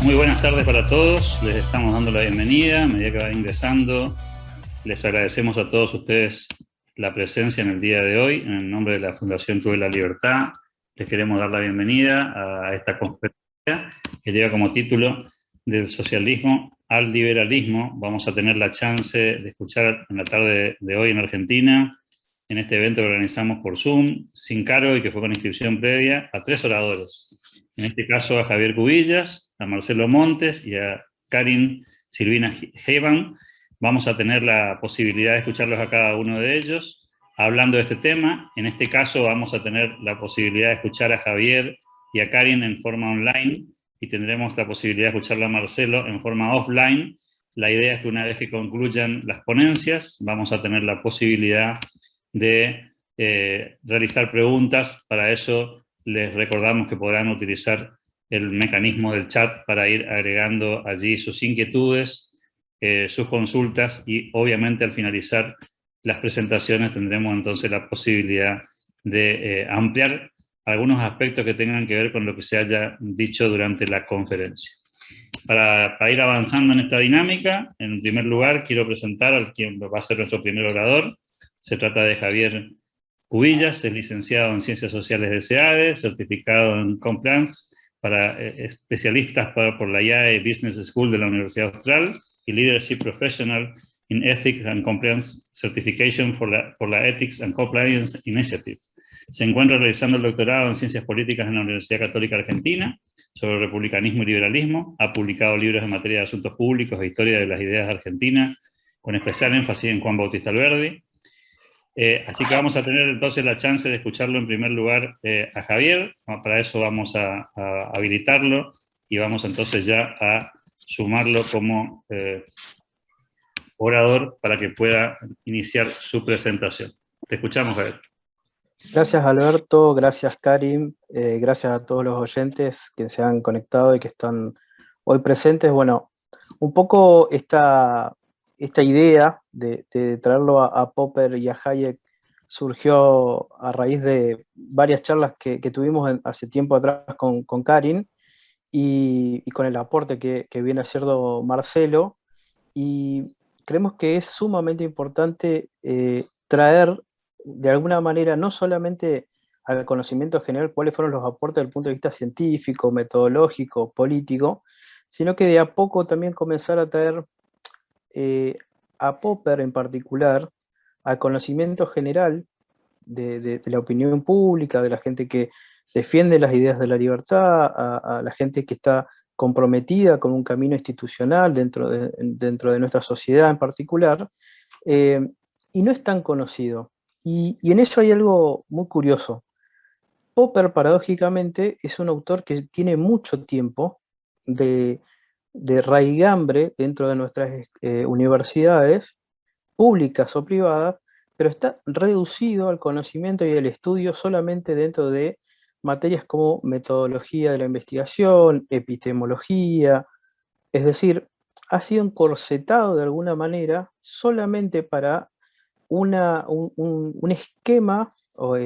Muy buenas tardes para todos, les estamos dando la bienvenida a medida que va ingresando. Les agradecemos a todos ustedes la presencia en el día de hoy. En el nombre de la Fundación Club de la Libertad, les queremos dar la bienvenida a esta conferencia que lleva como título Del socialismo al liberalismo. Vamos a tener la chance de escuchar en la tarde de hoy en Argentina, en este evento que organizamos por Zoom, sin cargo y que fue con inscripción previa, a 3 oradores. En este caso a Javier Cubillas, a Marcelo Montes y a Karin Silvina Heban. Vamos a tener la posibilidad de escucharlos a cada uno de ellos hablando de este tema. En este caso vamos a tener la posibilidad de escuchar a Javier y a Karin en forma online y tendremos la posibilidad de escucharlo a Marcelo en forma offline. La idea es que una vez que concluyan las ponencias vamos a tener la posibilidad de realizar preguntas. Para eso les recordamos que podrán utilizar el mecanismo del chat para ir agregando allí sus inquietudes, sus consultas, y obviamente al finalizar las presentaciones tendremos entonces la posibilidad de ampliar algunos aspectos que tengan que ver con lo que se haya dicho durante la conferencia. Para ir avanzando en esta dinámica, en primer lugar quiero presentar al quien va a ser nuestro primer orador. Se trata de Javier Cubillas, es licenciado en Ciencias Sociales de SEADE, certificado en Compliance para especialistas por la IAE Business School de la Universidad Austral y Leadership Professional in Ethics and Compliance Certification por la Ethics and Compliance Initiative. Se encuentra realizando el doctorado en Ciencias Políticas en la Universidad Católica Argentina sobre republicanismo y liberalismo. Ha publicado libros en materia de asuntos públicos e historia de las ideas argentinas, con especial énfasis en Juan Bautista Alberdi. Así que vamos a tener entonces la chance de escucharlo en primer lugar a Javier. Para eso vamos a habilitarlo y vamos entonces ya a sumarlo como orador para que pueda iniciar su presentación. Te escuchamos, Javier. Gracias, Alberto, gracias, Karim, gracias a todos los oyentes que se han conectado y que están hoy presentes. Bueno, un poco esta idea de traerlo a Popper y a Hayek surgió a raíz de varias charlas que tuvimos hace tiempo atrás con Karin y con el aporte que viene haciendo Marcelo, y creemos que es sumamente importante traer de alguna manera no solamente al conocimiento general cuáles fueron los aportes desde el punto de vista científico, metodológico, político, sino que de a poco también comenzar a traer a Popper en particular al conocimiento general de la opinión pública, de la gente que defiende las ideas de la libertad, a la gente que está comprometida con un camino institucional dentro de nuestra sociedad en particular, y no es tan conocido. Y en eso hay algo muy curioso. Popper, paradójicamente, es un autor que tiene mucho tiempo de raigambre dentro de nuestras universidades, públicas o privadas, pero está reducido al conocimiento y al estudio solamente dentro de materias como metodología de la investigación, epistemología, es decir, ha sido encorsetado de alguna manera solamente para un esquema o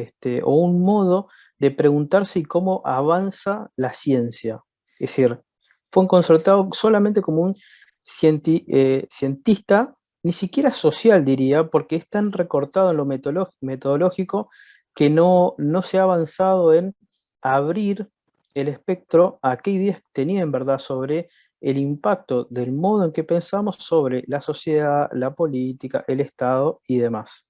un modo de preguntarse cómo avanza la ciencia. Es decir, fue encorsetado solamente como un cientista, ni siquiera social diría, porque es tan recortado en lo metodológico que no se ha avanzado en abrir el espectro a qué ideas tenía en verdad sobre el impacto del modo en que pensamos sobre la sociedad, la política, el Estado y demás.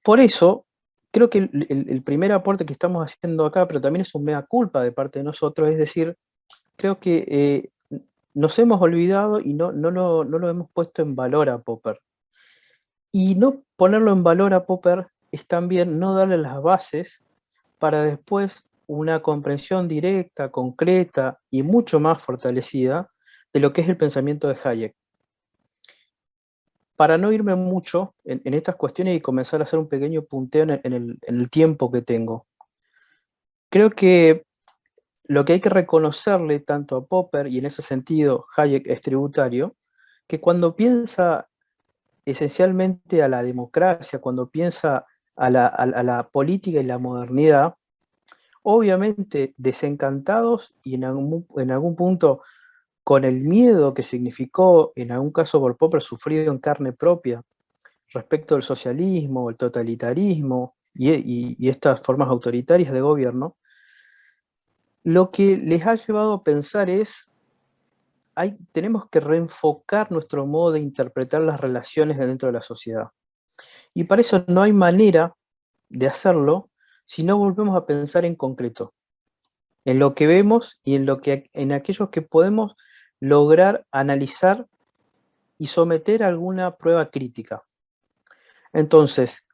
Por eso, creo que el primer aporte que estamos haciendo acá, pero también es un mea culpa de parte de nosotros, es decir, creo que nos hemos olvidado y no lo hemos puesto en valor a Popper. Y no ponerlo en valor a Popper es también no darle las bases para después una comprensión directa, concreta y mucho más fortalecida de lo que es el pensamiento de Hayek. Para no irme mucho en estas cuestiones y comenzar a hacer un pequeño punteo en el tiempo que tengo, creo que lo que hay que reconocerle tanto a Popper, y en ese sentido Hayek es tributario, que cuando piensa esencialmente a la democracia, cuando piensa a la política y la modernidad, obviamente desencantados y en algún punto con el miedo que significó, en algún caso por Popper, sufrido en carne propia respecto del socialismo, el totalitarismo y estas formas autoritarias de gobierno, lo que les ha llevado a pensar es, tenemos que reenfocar nuestro modo de interpretar las relaciones dentro de la sociedad. Y para eso no hay manera de hacerlo si no volvemos a pensar en concreto, en lo que vemos y en aquellos que podemos lograr analizar y someter a alguna prueba crítica. Entonces,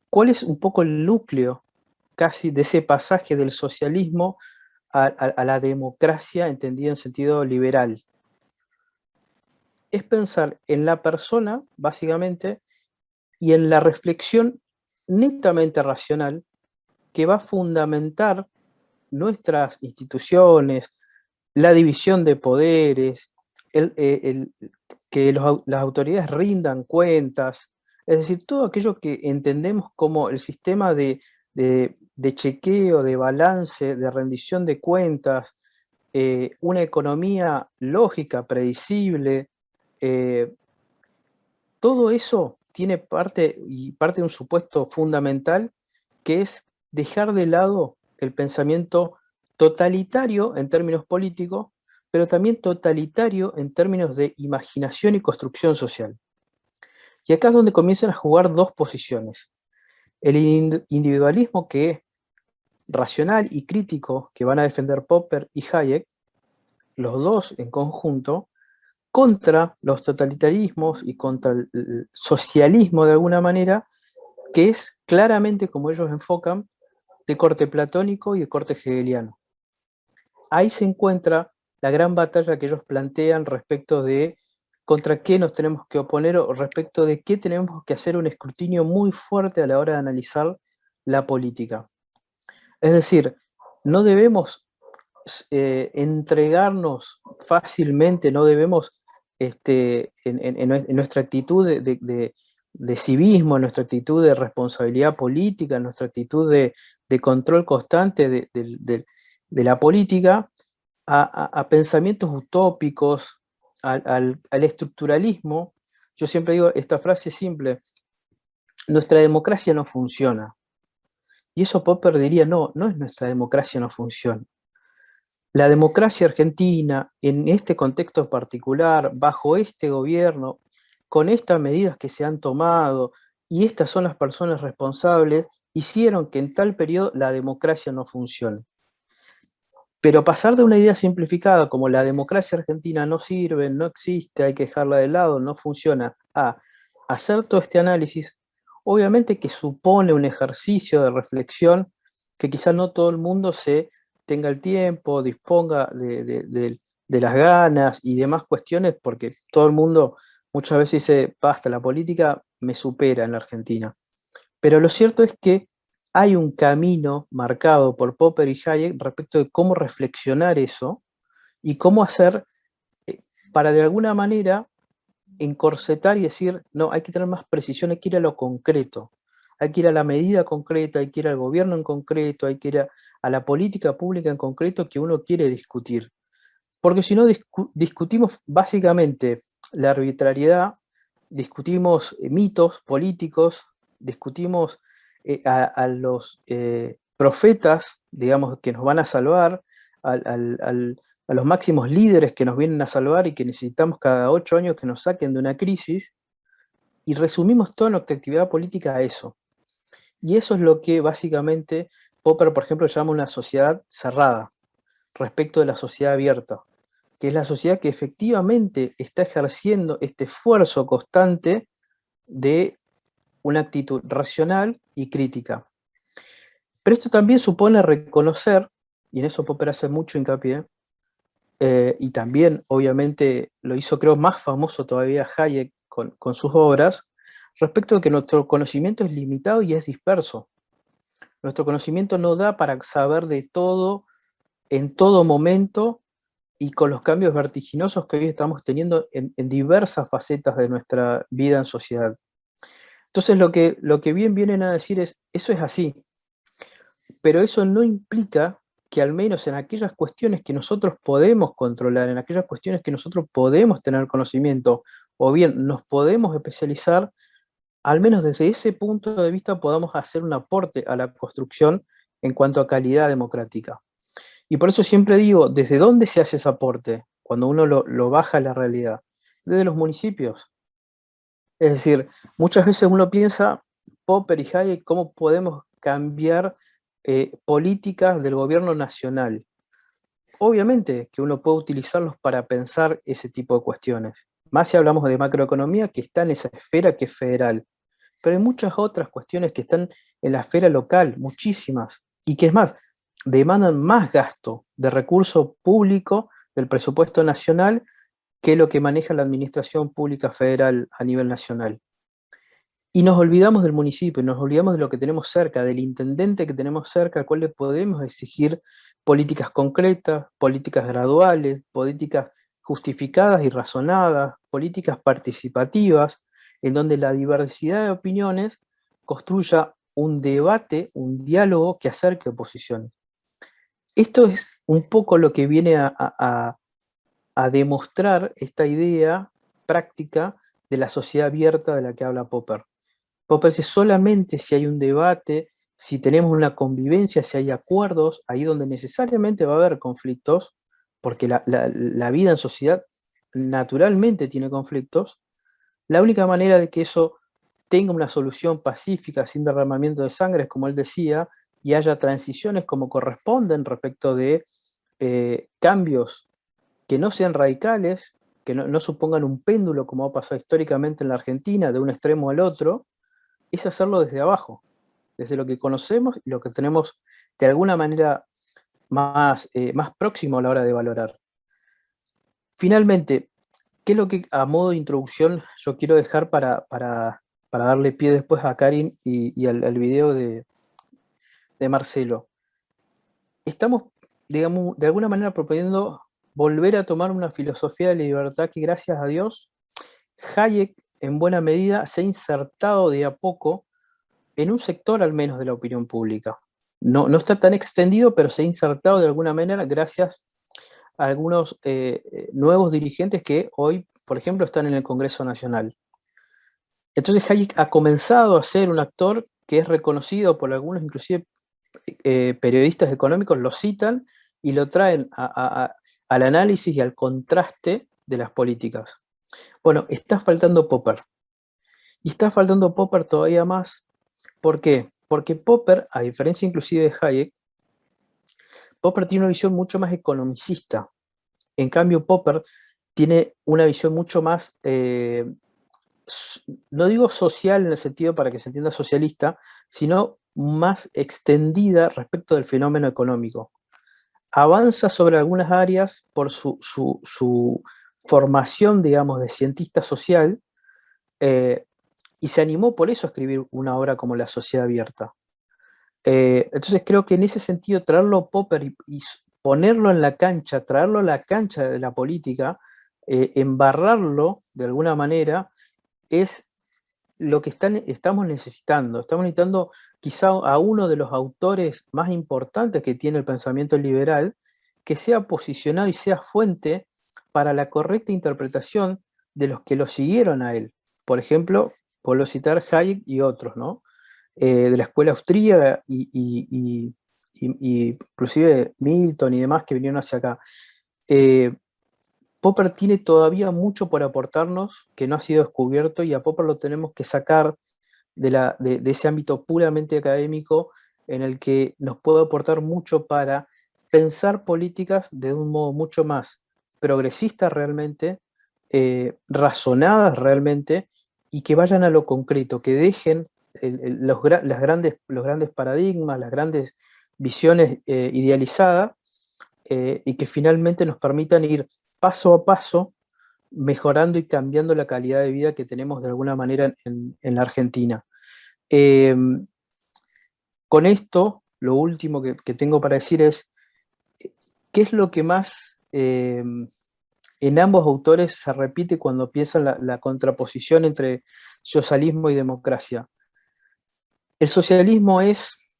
¿cuál es un poco el núcleo casi de ese pasaje del socialismo a la democracia entendida en sentido liberal? Es pensar en la persona, básicamente, y en la reflexión netamente racional que va a fundamentar nuestras instituciones, la división de poderes, que las autoridades rindan cuentas, es decir, todo aquello que entendemos como el sistema de chequeo, de balance, de rendición de cuentas, una economía lógica, predecible, todo eso tiene parte de un supuesto fundamental, que es dejar de lado el pensamiento totalitario en términos políticos, pero también totalitario en términos de imaginación y construcción social. Y acá es donde comienzan a jugar dos posiciones. El individualismo, que es racional y crítico, que van a defender Popper y Hayek, los dos en conjunto, contra los totalitarismos y contra el socialismo de alguna manera, que es claramente, como ellos enfocan, de corte platónico y de corte hegeliano. Ahí se encuentra la gran batalla que ellos plantean respecto de contra qué nos tenemos que oponer o respecto de qué tenemos que hacer un escrutinio muy fuerte a la hora de analizar la política. Es decir, no debemos entregarnos fácilmente, no debemos, en nuestra actitud de civismo, en nuestra actitud de responsabilidad política, en nuestra actitud de control constante de la política, a pensamientos utópicos, al estructuralismo. Yo siempre digo esta frase simple: nuestra democracia no funciona. Y eso Popper diría, no, no es nuestra democracia no funciona. La democracia argentina, en este contexto particular, bajo este gobierno, con estas medidas que se han tomado, y estas son las personas responsables, hicieron que en tal periodo la democracia no funcione. Pero pasar de una idea simplificada como la democracia argentina no sirve, no existe, hay que dejarla de lado, no funciona, a hacer todo este análisis, obviamente que supone un ejercicio de reflexión que quizás no todo el mundo se tenga el tiempo, disponga de las ganas y demás cuestiones, porque todo el mundo muchas veces dice, basta, la política me supera en la Argentina. Pero lo cierto es que hay un camino marcado por Popper y Hayek respecto de cómo reflexionar eso y cómo hacer para de alguna manera encorsetar y decir, no, hay que tener más precisión, hay que ir a lo concreto, hay que ir a la medida concreta, hay que ir al gobierno en concreto, hay que ir a la política pública en concreto que uno quiere discutir. Porque si no discutimos básicamente la arbitrariedad, discutimos mitos políticos, discutimos a los profetas, digamos, que nos van a salvar, a los máximos líderes que nos vienen a salvar y que necesitamos cada 8 años que nos saquen de una crisis, y resumimos toda nuestra actividad política a eso. Y eso es lo que básicamente Popper, por ejemplo, llama una sociedad cerrada respecto de la sociedad abierta, que es la sociedad que efectivamente está ejerciendo este esfuerzo constante de una actitud racional y crítica. Pero esto también supone reconocer, y en eso Popper hace mucho hincapié, y también obviamente lo hizo creo más famoso todavía Hayek con sus obras, respecto de que nuestro conocimiento es limitado y es disperso. Nuestro conocimiento no da para saber de todo, en todo momento, y con los cambios vertiginosos que hoy estamos teniendo en diversas facetas de nuestra vida en sociedad. Entonces lo que bien vienen a decir es, eso es así, pero eso no implica que al menos en aquellas cuestiones que nosotros podemos controlar, en aquellas cuestiones que nosotros podemos tener conocimiento, o bien nos podemos especializar, al menos desde ese punto de vista podamos hacer un aporte a la construcción en cuanto a calidad democrática. Y por eso siempre digo, ¿desde dónde se hace ese aporte? Cuando uno lo baja a la realidad. Desde los municipios. Es decir, muchas veces uno piensa, Popper y Hayek, cómo podemos cambiar políticas del gobierno nacional. Obviamente que uno puede utilizarlos para pensar ese tipo de cuestiones. Más si hablamos de macroeconomía, que está en esa esfera que es federal. Pero hay muchas otras cuestiones que están en la esfera local, muchísimas, y que es más, demandan más gasto de recurso público del presupuesto nacional que lo que maneja la administración pública federal a nivel nacional. Y nos olvidamos del municipio, nos olvidamos de lo que tenemos cerca, del intendente que tenemos cerca, al cual le podemos exigir políticas concretas, políticas graduales, políticas justificadas y razonadas, políticas participativas, en donde la diversidad de opiniones construya un debate, un diálogo que acerque oposiciones. Esto es un poco lo que viene a demostrar esta idea práctica de la sociedad abierta de la que habla Popper. Popper dice, solamente si hay un debate, si tenemos una convivencia, si hay acuerdos, ahí donde necesariamente va a haber conflictos, porque la vida en sociedad naturalmente tiene conflictos, la única manera de que eso tenga una solución pacífica, sin derramamiento de sangre, es como él decía, y haya transiciones como corresponden respecto de cambios que no sean radicales, que no supongan un péndulo, como ha pasado históricamente en la Argentina, de un extremo al otro, es hacerlo desde abajo, desde lo que conocemos y lo que tenemos de alguna manera más próximo a la hora de valorar. Finalmente, ¿qué es lo que a modo de introducción yo quiero dejar para darle pie después a Karin y al video de Marcelo? Estamos, digamos, de alguna manera proponiendo volver a tomar una filosofía de libertad que, gracias a Dios, Hayek en buena medida se ha insertado de a poco en un sector al menos de la opinión pública. No está tan extendido, pero se ha insertado de alguna manera gracias a algunos nuevos dirigentes que hoy, por ejemplo, están en el Congreso Nacional. Entonces Hayek ha comenzado a ser un actor que es reconocido por algunos, inclusive periodistas económicos, lo citan y lo traen al análisis y al contraste de las políticas. Bueno, está faltando Popper. Y está faltando Popper todavía más. ¿Por qué? Porque Popper, a diferencia inclusive de Hayek, Popper tiene una visión mucho más economicista. En cambio, Popper tiene una visión mucho más, no digo social en el sentido para que se entienda socialista, sino más extendida respecto del fenómeno económico. Avanza sobre algunas áreas por su formación, digamos, de cientista social, y se animó por eso a escribir una obra como La Sociedad Abierta. Entonces creo que en ese sentido traerlo a Popper y ponerlo en la cancha, traerlo a la cancha de la política, embarrarlo de alguna manera, es lo que estamos necesitando. Estamos necesitando quizá a uno de los autores más importantes que tiene el pensamiento liberal, que sea posicionado y sea fuente para la correcta interpretación de los que lo siguieron a él. Por ejemplo, puedo citar Hayek y otros, ¿no? De la escuela austríaca y inclusive Milton y demás que vinieron hacia acá. Popper tiene todavía mucho por aportarnos que no ha sido descubierto, y a Popper lo tenemos que sacar de ese ámbito puramente académico en el que nos puede aportar mucho para pensar políticas de un modo mucho más progresista realmente, razonadas realmente, y que vayan a lo concreto, que dejen los grandes paradigmas, las grandes visiones idealizadas, y que finalmente nos permitan ir paso a paso mejorando y cambiando la calidad de vida que tenemos de alguna manera en la Argentina. Con esto, lo último que tengo para decir es, ¿qué es lo que más en ambos autores se repite cuando piensan la contraposición entre socialismo y democracia? El socialismo es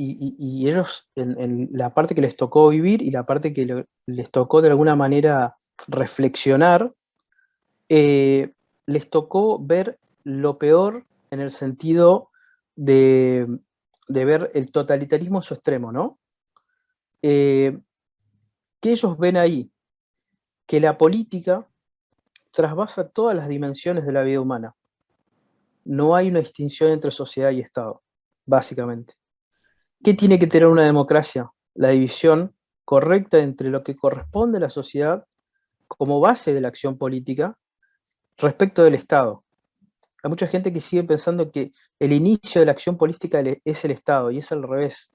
y ellos, en la parte que les tocó vivir y la parte que les tocó de alguna manera reflexionar, les tocó ver lo peor en el sentido de, de ver el totalitarismo en su extremo, ¿no? ¿Qué ellos ven ahí? Que la política trasvasa todas las dimensiones de la vida humana. No hay una distinción entre sociedad y Estado, básicamente. ¿Qué tiene que tener una democracia? La división correcta entre lo que corresponde a la sociedad como base de la acción política respecto del Estado. Hay mucha gente que sigue pensando que el inicio de la acción política es el Estado, y es al revés,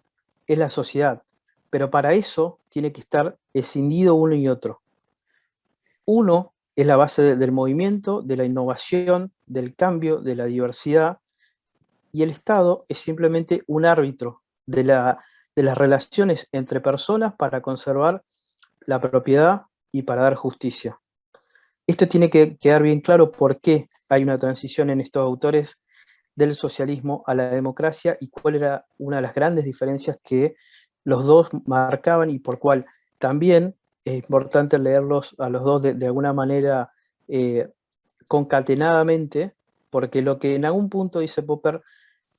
es la sociedad. Pero para eso tiene que estar escindido uno y otro. Uno es la base del movimiento, de la innovación, del cambio, de la diversidad, y el Estado es simplemente un árbitro de las relaciones entre personas para conservar la propiedad y para dar justicia. Esto tiene que quedar bien claro por qué hay una transición en estos autores del socialismo a la democracia y cuál era una de las grandes diferencias que los dos marcaban y por cual también es importante leerlos a los dos de alguna manera concatenadamente, porque lo que en algún punto dice Popper,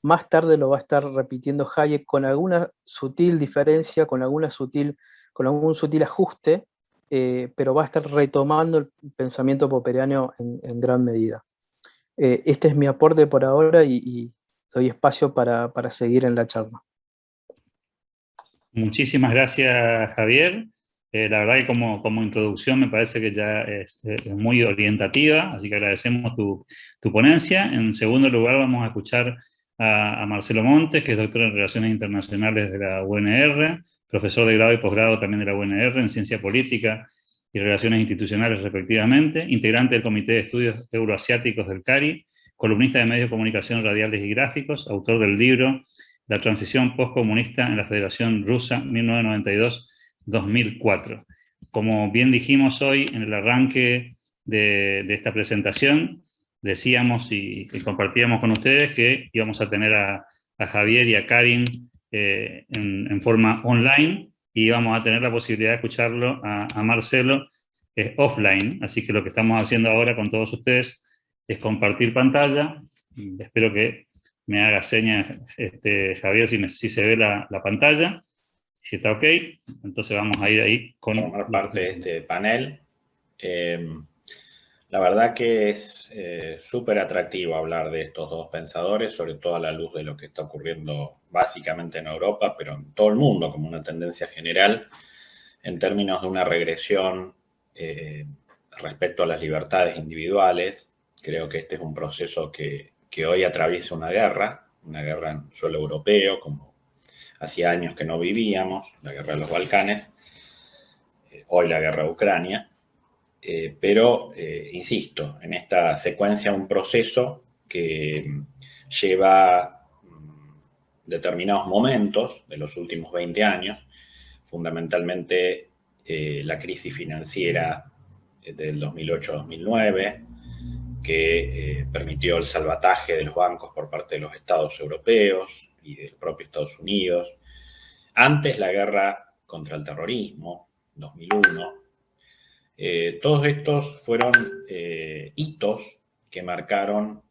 más tarde lo va a estar repitiendo Hayek con alguna sutil diferencia, con algún sutil ajuste, pero va a estar retomando el pensamiento popperiano en gran medida. Este es mi aporte por ahora y doy espacio para seguir en la charla. Muchísimas gracias, Javier. La verdad que como introducción me parece que ya es muy orientativa, así que agradecemos tu ponencia. En segundo lugar vamos a escuchar a Marcelo Montes, que es doctor en Relaciones Internacionales de la UNR, profesor de grado y posgrado también de la UNR en Ciencia Política y Relaciones Institucionales respectivamente, integrante del Comité de Estudios Euroasiáticos del CARI, columnista de medios de comunicación radiales y gráficos, autor del libro La transición postcomunista en la Federación Rusa 1992-2004. Como bien dijimos hoy en el arranque de esta presentación, decíamos y compartíamos con ustedes que íbamos a tener a Javier y a Karin en forma online y íbamos a tener la posibilidad de escucharlo a Marcelo offline. Así que lo que estamos haciendo ahora con todos ustedes es compartir pantalla. Espero que me haga señas, Javier, si se ve la pantalla. Si está ok, entonces vamos a ir ahí con... Formar parte de este panel. La verdad que es súper atractivo hablar de estos dos pensadores, sobre todo a la luz de lo que está ocurriendo básicamente en Europa, pero en todo el mundo como una tendencia general, en términos de una regresión respecto a las libertades individuales. Creo que este es un proceso que hoy atraviesa una guerra en suelo europeo, como hacía años que no vivíamos, la guerra de los Balcanes, hoy la guerra de Ucrania, pero insisto, en esta secuencia un proceso que lleva determinados momentos de los últimos 20 años, fundamentalmente la crisis financiera del 2008-2009, que permitió el salvataje de los bancos por parte de los estados europeos y del propio Estados Unidos. Antes la guerra contra el terrorismo, 2001. Todos estos fueron hitos que marcaron,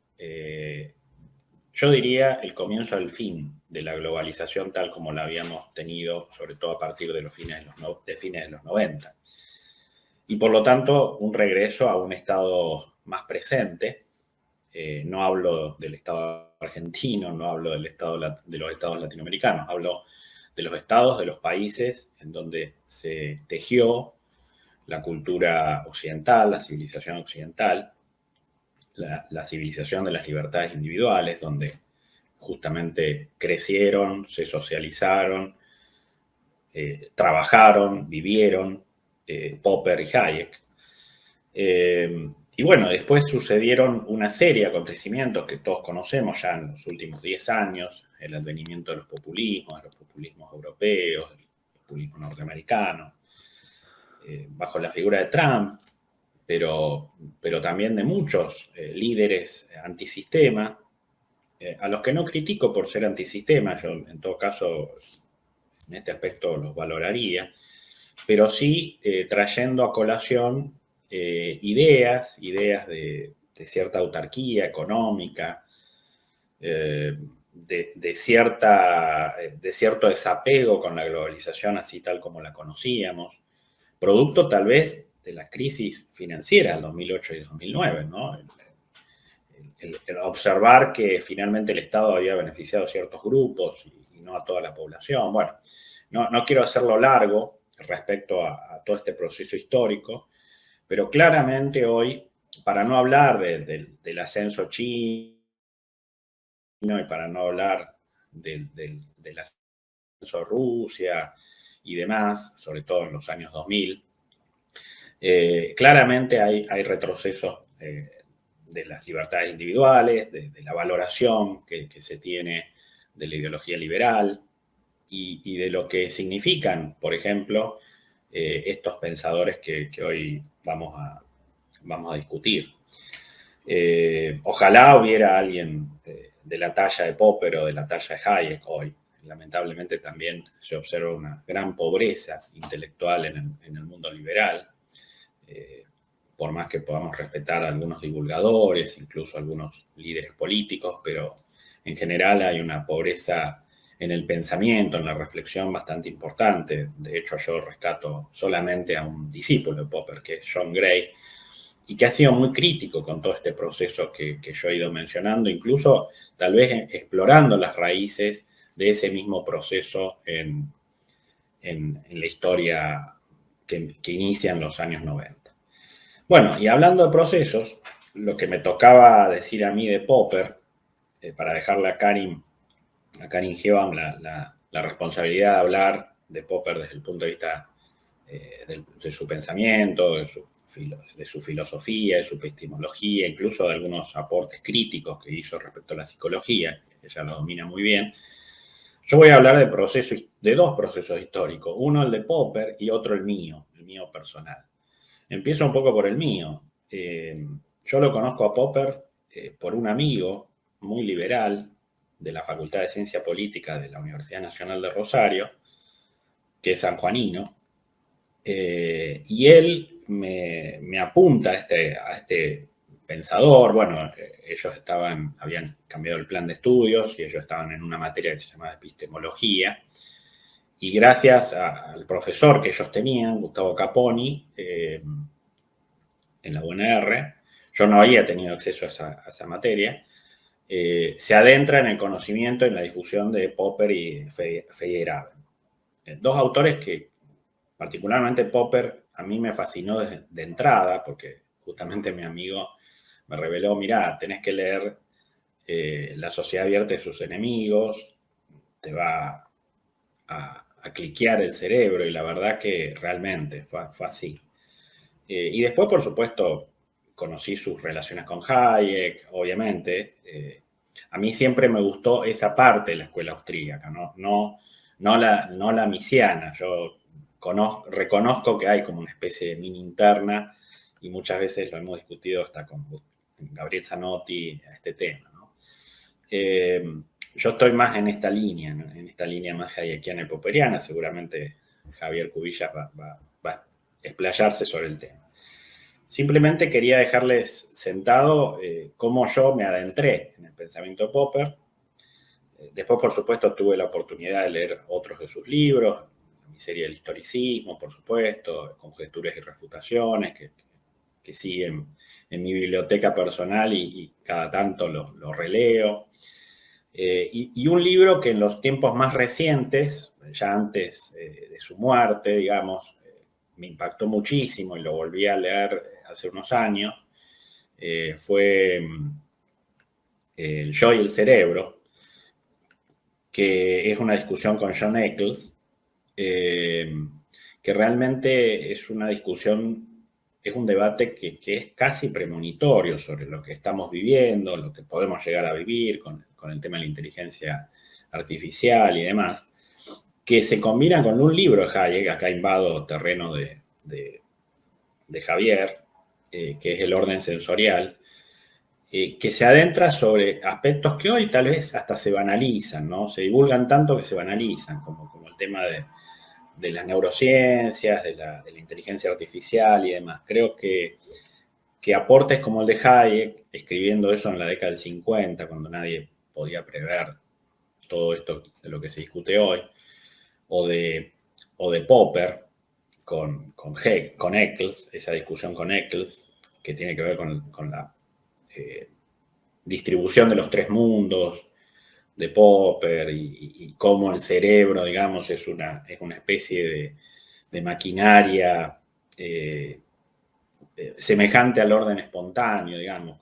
yo diría, el comienzo del fin de la globalización tal como la habíamos tenido, sobre todo a partir de fines de los 90. Y por lo tanto, un regreso a un estado más presente. No hablo del Estado argentino, no hablo de los estados latinoamericanos, hablo de los estados, de los países en donde se tejió la cultura occidental, la civilización occidental, la civilización de las libertades individuales, donde justamente crecieron, se socializaron, trabajaron, vivieron Popper y Hayek. Y bueno, después sucedieron una serie de acontecimientos que todos conocemos ya en los últimos 10 años, el advenimiento de los populismos europeos, el populismo norteamericano, bajo la figura de Trump, pero también de muchos líderes antisistema, a los que no critico por ser antisistema, yo en todo caso en este aspecto los valoraría, pero sí trayendo a colación ideas de cierta autarquía económica, de cierto desapego con la globalización así tal como la conocíamos, producto tal vez de las crisis financieras del 2008 y 2009, ¿no? El observar que finalmente el Estado había beneficiado a ciertos grupos y no a toda la población. Bueno, no quiero hacerlo largo respecto a todo este proceso histórico, pero claramente hoy, para no hablar del ascenso chino y para no hablar del ascenso de Rusia y demás, sobre todo en los años 2000, claramente hay retrocesos de las libertades individuales, de la valoración que se tiene de la ideología liberal y de lo que significan, por ejemplo, estos pensadores que hoy vamos a discutir. Ojalá hubiera alguien de la talla de Popper o de la talla de Hayek hoy. Lamentablemente también se observa una gran pobreza intelectual en el mundo liberal. Por más que podamos respetar a algunos divulgadores, incluso a algunos líderes políticos, pero en general hay una pobreza en el pensamiento, en la reflexión bastante importante. De hecho, yo rescato solamente a un discípulo de Popper, que es John Gray, y que ha sido muy crítico con todo este proceso que yo he ido mencionando, incluso tal vez explorando las raíces de ese mismo proceso en la historia que inicia en los años 90. Bueno, y hablando de procesos, lo que me tocaba decir a mí de Popper, para dejarle a Karim Gebham la responsabilidad de hablar de Popper desde el punto de vista de su pensamiento, de su filosofía, de su epistemología, incluso de algunos aportes críticos que hizo respecto a la psicología, que ella lo domina muy bien. Yo voy a hablar de dos procesos históricos, uno el de Popper y otro el mío personal. Empiezo un poco por el mío. Yo lo conozco a Popper por un amigo muy liberal de la Facultad de Ciencia Política de la Universidad Nacional de Rosario, que es sanjuanino, y él me apunta a este pensador. Bueno, ellos habían cambiado el plan de estudios y ellos estaban en una materia que se llamaba epistemología, y gracias al profesor que ellos tenían, Gustavo Caponi, en la UNR, yo no había tenido acceso a esa materia, se adentra en el conocimiento y en la difusión de Popper y Feyerabend. Dos autores que, particularmente Popper, a mí me fascinó de entrada, porque justamente mi amigo me reveló, mirá, tenés que leer La Sociedad Abierta de sus Enemigos, te va a cliquear el cerebro, y la verdad que realmente fue así. Y después, por supuesto, conocí sus relaciones con Hayek, obviamente. A mí siempre me gustó esa parte de la escuela austríaca, no la misiana. Yo reconozco que hay como una especie de mini interna, y muchas veces lo hemos discutido hasta con Gabriel Zanotti a este tema, ¿no? Yo estoy más en esta línea más hayekiana y popperiana. Seguramente Javier Cubillas va a explayarse sobre el tema. Simplemente quería dejarles sentado cómo yo me adentré en el pensamiento de Popper. Después, por supuesto, tuve la oportunidad de leer otros de sus libros, la miseria del historicismo, por supuesto, Conjeturas y refutaciones, que siguen en mi biblioteca personal y cada tanto lo releo. Y un libro que en los tiempos más recientes, ya antes de su muerte, digamos, me impactó muchísimo y lo volví a leer hace unos años, fue El Yo y el Cerebro, que es una discusión con John Eccles, que realmente es una discusión, es un debate que es casi premonitorio sobre lo que estamos viviendo, lo que podemos llegar a vivir con el tema de la inteligencia artificial y demás, que se combina con un libro de Hayek. Acá invado terreno de Javier, que es El orden sensorial, que se adentra sobre aspectos que hoy tal vez hasta se banalizan, ¿no? Se divulgan tanto que se banalizan, como el tema de las neurociencias, de la inteligencia artificial y demás. Creo que aportes como el de Hayek, escribiendo eso en la década del 50, cuando nadie podía prever todo esto de lo que se discute hoy, o de Popper con Eccles, esa discusión con Eccles, que tiene que ver con la distribución de los tres mundos de Popper y cómo el cerebro, digamos, es una especie de maquinaria semejante al orden espontáneo, digamos,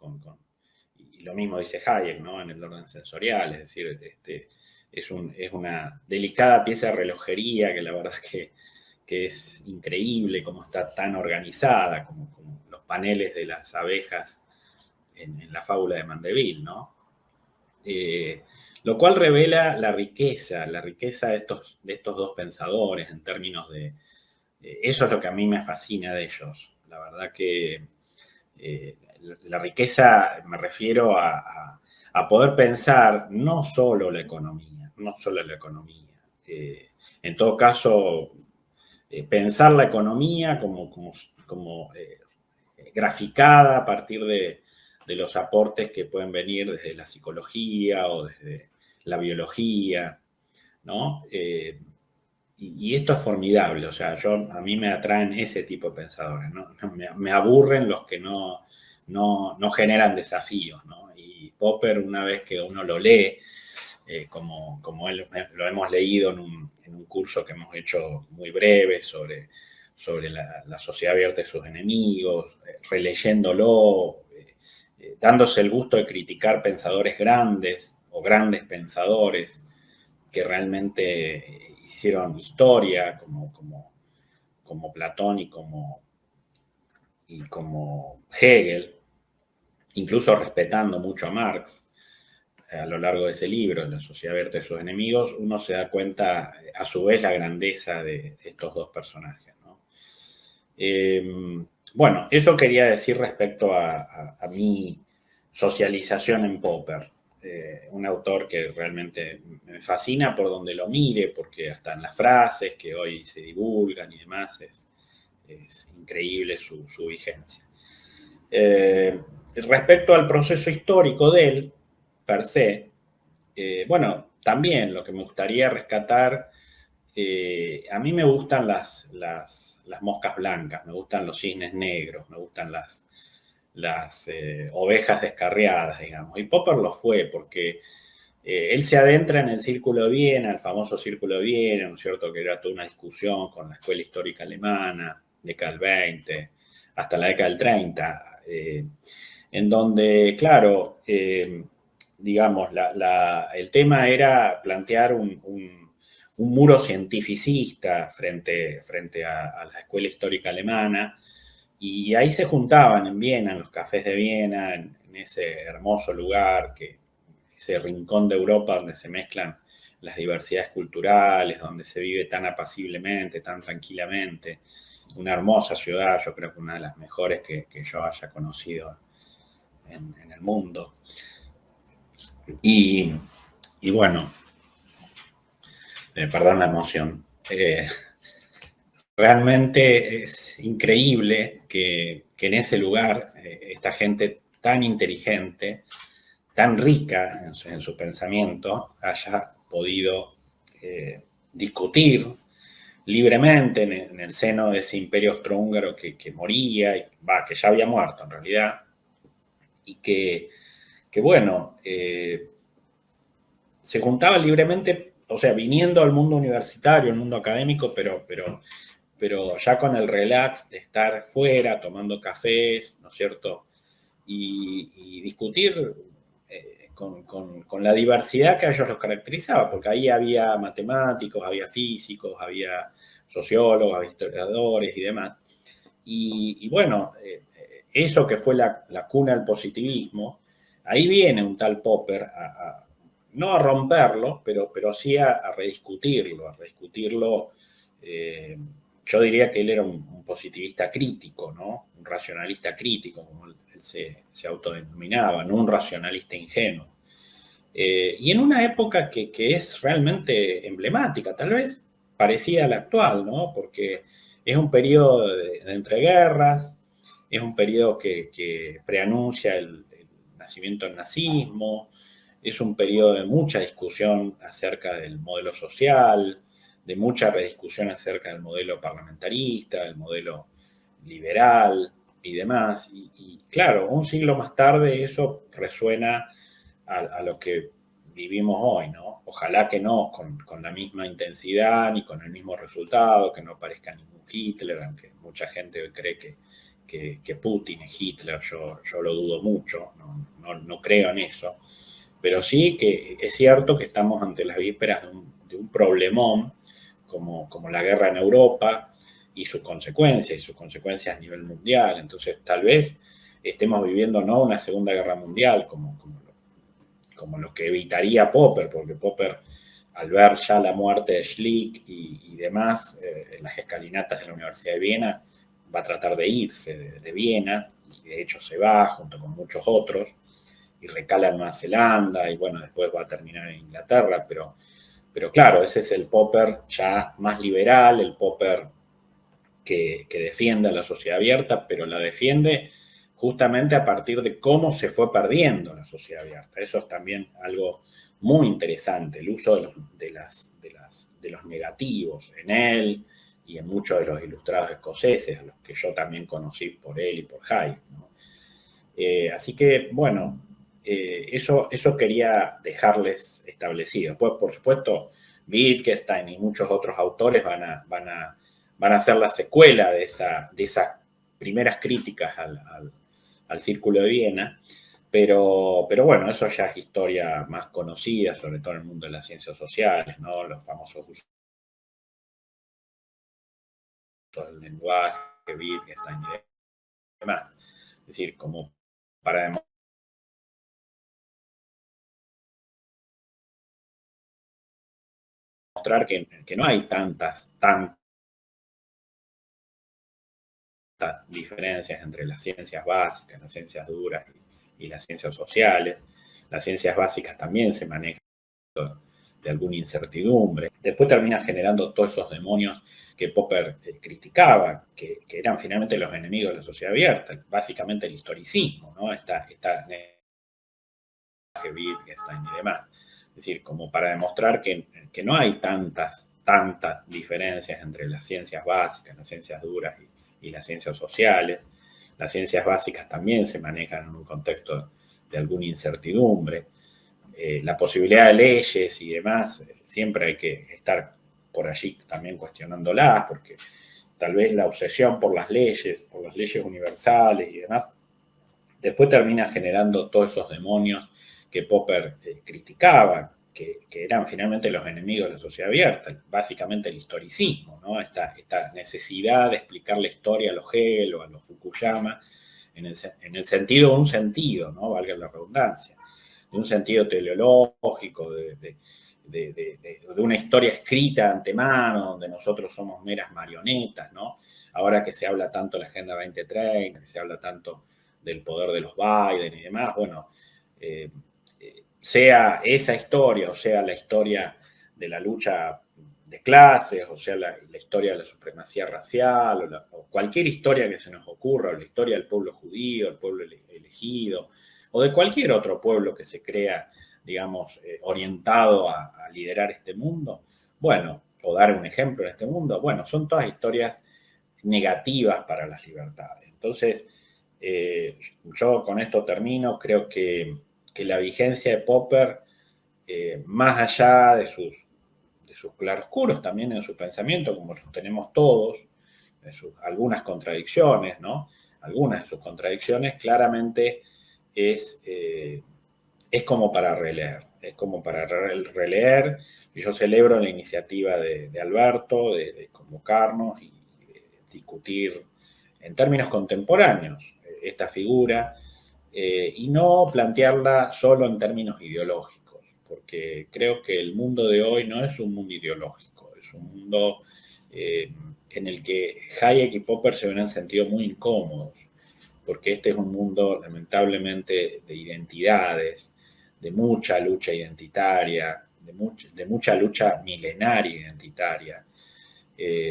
y lo mismo dice Hayek, ¿no? En el orden sensorial, es decir, es una delicada pieza de relojería que la verdad que es increíble cómo está tan organizada, como los paneles de las abejas en la fábula de Mandeville, ¿no? Lo cual revela la riqueza de estos dos pensadores en términos de... eso es lo que a mí me fascina de ellos. La verdad que la riqueza me refiero a poder pensar no solo la economía, en todo caso, pensar la economía como graficada a partir de los aportes que pueden venir desde la psicología o desde la biología, ¿no? Y esto es formidable, o sea, a mí me atraen ese tipo de pensadores, ¿no? Me aburren los que no generan desafíos, ¿no? Y Popper, una vez que uno lo lee, como él, lo hemos leído en un curso que hemos hecho muy breve sobre la sociedad abierta y sus enemigos, releyéndolo, dándose el gusto de criticar pensadores grandes o grandes pensadores que realmente hicieron historia, como Platón y como Hegel, incluso respetando mucho a Marx. A lo largo de ese libro, La sociedad abierta y sus enemigos, uno se da cuenta a su vez la grandeza de estos dos personajes, ¿no? Bueno, eso quería decir respecto a mi socialización en Popper. Un autor que realmente me fascina por donde lo mire, porque hasta en las frases que hoy se divulgan y demás es increíble su vigencia. Respecto al proceso histórico de él, per se, bueno, también lo que me gustaría rescatar, a mí me gustan las moscas blancas, me gustan los cisnes negros, me gustan las ovejas descarriadas, digamos. Y Popper lo fue porque él se adentra en el Círculo de Viena, el famoso Círculo de Viena, ¿no es cierto? Que era toda una discusión con la escuela histórica alemana, década del 20, hasta la década del 30, en donde, claro, digamos, el tema era plantear un muro cientificista frente a la escuela histórica alemana, y ahí se juntaban en Viena, en los cafés de Viena, en ese hermoso lugar, ese rincón de Europa donde se mezclan las diversidades culturales, donde se vive tan apaciblemente, tan tranquilamente. Una hermosa ciudad, yo creo que una de las mejores que yo haya conocido en el mundo. Y bueno, perdón la emoción. Realmente es increíble que en ese lugar esta gente tan inteligente, tan rica en su pensamiento, haya podido discutir libremente en el seno de ese imperio austrohúngaro que moría, que ya había muerto en realidad, y que bueno, se juntaba libremente, o sea, viniendo al mundo universitario, al mundo académico, pero ya con el relax de estar fuera, tomando cafés, ¿no es cierto? Y discutir con la diversidad que a ellos los caracterizaba, porque ahí había matemáticos, había físicos, había sociólogos, había historiadores y demás. Y bueno, eso que fue la cuna del positivismo, ahí viene un tal Popper no a romperlo, pero sí a rediscutirlo, yo diría que él era un positivista crítico, ¿no? Un racionalista crítico, como él se autodenominaba, ¿no? Un racionalista ingenuo. Y en una época que es realmente emblemática, tal vez parecida a la actual, ¿no? Porque es un periodo de entreguerras, es un periodo que preanuncia el nacimiento del nazismo, es un periodo de mucha discusión acerca del modelo social, de mucha rediscusión acerca del modelo parlamentarista, del modelo liberal y demás. Y claro, un siglo más tarde eso resuena a lo que vivimos hoy, ¿no? Ojalá que no con la misma intensidad ni con el mismo resultado, que no parezca ningún Hitler, aunque mucha gente hoy cree que Putin es Hitler, yo lo dudo mucho, no creo en eso, pero sí que es cierto que estamos ante las vísperas de un problemón como la guerra en Europa y sus consecuencias a nivel mundial. Entonces, tal vez estemos viviendo no una Segunda Guerra Mundial como lo que evitaría Popper, porque Popper, al ver ya la muerte de Schlick y demás, en las escalinatas de la Universidad de Viena, va a tratar de irse de Viena, y de hecho se va junto con muchos otros, y recala en Nueva Zelanda, y bueno, después va a terminar en Inglaterra, pero claro, ese es el Popper ya más liberal, el Popper que defiende a la sociedad abierta, pero la defiende justamente a partir de cómo se fue perdiendo la sociedad abierta. Eso es también algo muy interesante, el uso de los negativos en él y en muchos de los ilustrados escoceses, a los que yo también conocí por él y por Hayek, ¿no? Así que, bueno, eso quería dejarles establecido. Después, por supuesto, Wittgenstein y muchos otros autores van a hacer la secuela de esas primeras críticas al Círculo de Viena, pero bueno, eso ya es historia más conocida, sobre todo en el mundo de las ciencias sociales, ¿no? Los famosos usos del lenguaje, Wittgenstein y demás. Es decir, como para demostrar que no hay tantas diferencias entre las ciencias básicas, las ciencias duras y las ciencias sociales. Las ciencias básicas también se manejan de alguna incertidumbre. Después termina generando todos esos demonios que Popper criticaba, que eran finalmente los enemigos de la sociedad abierta, básicamente el historicismo, ¿no? Esta Wittgenstein y demás. Es decir, como para demostrar que no hay tantas diferencias entre las ciencias básicas, las ciencias duras y las ciencias sociales. Las ciencias básicas también se manejan en un contexto de alguna incertidumbre. La posibilidad de leyes y demás, siempre hay que estar por allí también cuestionándolas, porque tal vez la obsesión por las leyes universales y demás, después termina generando todos esos demonios que Popper criticaba, que eran finalmente los enemigos de la sociedad abierta, básicamente el historicismo, ¿no? Esta necesidad de explicar la historia a los Hegel o a los Fukuyama en el sentido de un sentido, ¿no? Valga la redundancia, de un sentido teleológico, de una historia escrita de antemano, donde nosotros somos meras marionetas, ¿no? Ahora que se habla tanto de la Agenda 2030, que se habla tanto del poder de los Biden y demás, bueno, sea esa historia, o sea la historia de la lucha de clases, o sea la historia de la supremacía racial, o cualquier historia que se nos ocurra, o la historia del pueblo judío, el pueblo elegido, o de cualquier otro pueblo que se crea, digamos, orientado a liderar este mundo, bueno, o dar un ejemplo en este mundo, bueno, son todas historias negativas para las libertades. Entonces, yo con esto termino, creo que la vigencia de Popper, más allá de sus claroscuros también en su pensamiento, como los tenemos todos, algunas contradicciones, ¿no? Algunas de sus contradicciones claramente es como para releer, y yo celebro la iniciativa de Alberto de convocarnos y de discutir en términos contemporáneos esta figura, y no plantearla solo en términos ideológicos, porque creo que el mundo de hoy no es un mundo ideológico, es un mundo en el que Hayek y Popper se hubieran sentido muy incómodos, porque este es un mundo lamentablemente de identidades, de mucha lucha identitaria, de mucha lucha milenaria identitaria,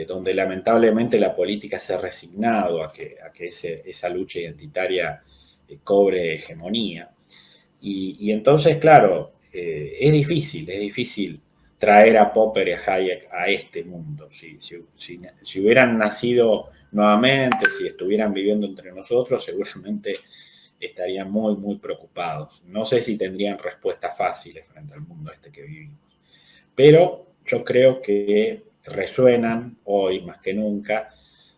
donde lamentablemente la política se ha resignado a que esa lucha identitaria cobre hegemonía. Y entonces, claro, es difícil traer a Popper y a Hayek a este mundo. Si hubieran nacido nuevamente, si estuvieran viviendo entre nosotros, seguramente estarían muy, muy preocupados. No sé si tendrían respuestas fáciles frente al mundo este que vivimos. Pero yo creo que resuenan hoy más que nunca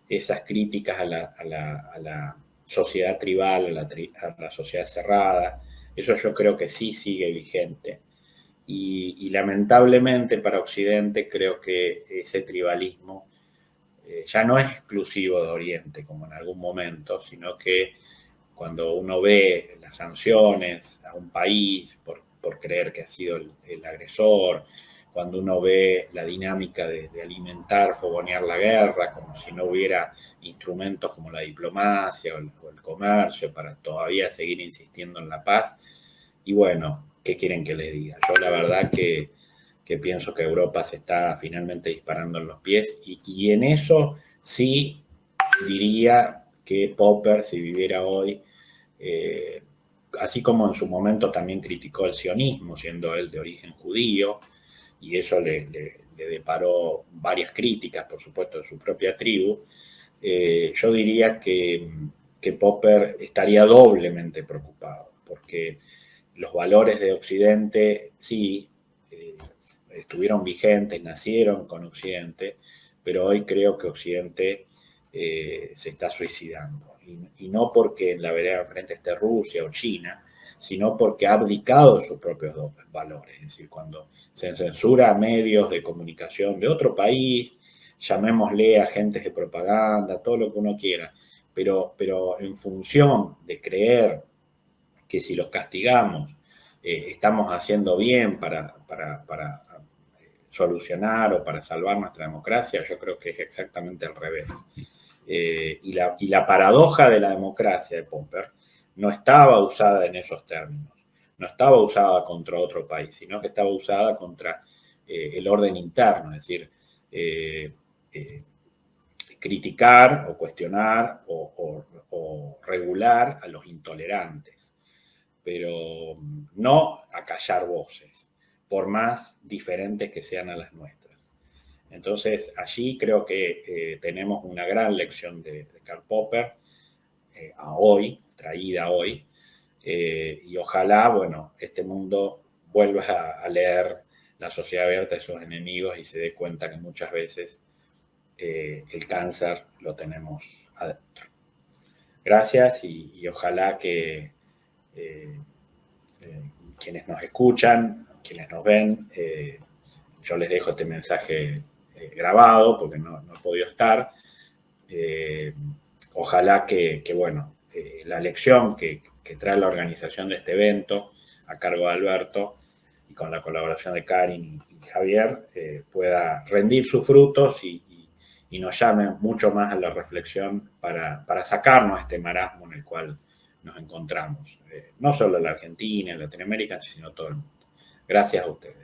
esas críticas a la sociedad tribal, a la sociedad cerrada. Eso yo creo que sí sigue vigente. Y lamentablemente para Occidente creo que ese tribalismo ya no es exclusivo de Oriente, como en algún momento, sino que cuando uno ve las sanciones a un país por creer que ha sido el agresor, cuando uno ve la dinámica de alimentar, fogonear la guerra, como si no hubiera instrumentos como la diplomacia o el comercio para todavía seguir insistiendo en la paz. Y bueno, ¿qué quieren que les diga? Yo la verdad que pienso que Europa se está finalmente disparando en los pies y en eso sí diría que Popper, si viviera hoy, así como en su momento también criticó el sionismo, siendo él de origen judío, y eso le deparó varias críticas, por supuesto, de su propia tribu, yo diría que Popper estaría doblemente preocupado, porque los valores de Occidente sí estuvieron vigentes, nacieron con Occidente, pero hoy creo que Occidente se está suicidando. Y no porque en la vereda de frente esté Rusia o China, sino porque ha abdicado de sus propios valores. Es decir, cuando se censura a medios de comunicación de otro país, llamémosle agentes de propaganda, todo lo que uno quiera, pero en función de creer que si los castigamos estamos haciendo bien para solucionar o para salvar nuestra democracia, yo creo que es exactamente al revés. Y la paradoja de la democracia de Popper no estaba usada en esos términos, no estaba usada contra otro país, sino que estaba usada contra el orden interno, es decir, criticar o cuestionar o regular a los intolerantes, pero no acallar voces, por más diferentes que sean a las nuestras. Entonces, allí creo que tenemos una gran lección de Karl Popper, a hoy, traída hoy, y ojalá, bueno, este mundo vuelva a leer La Sociedad Abierta de sus enemigos y se dé cuenta que muchas veces el cáncer lo tenemos adentro. Gracias y ojalá que quienes nos escuchan, quienes nos ven, yo les dejo este mensaje grabado porque no he podido estar. Ojalá que bueno, la lección que trae la organización de este evento a cargo de Alberto y con la colaboración de Karin y Javier pueda rendir sus frutos y nos llame mucho más a la reflexión para sacarnos este marasmo en el cual nos encontramos. No solo en la Argentina, en Latinoamérica, sino todo el mundo. Gracias a ustedes.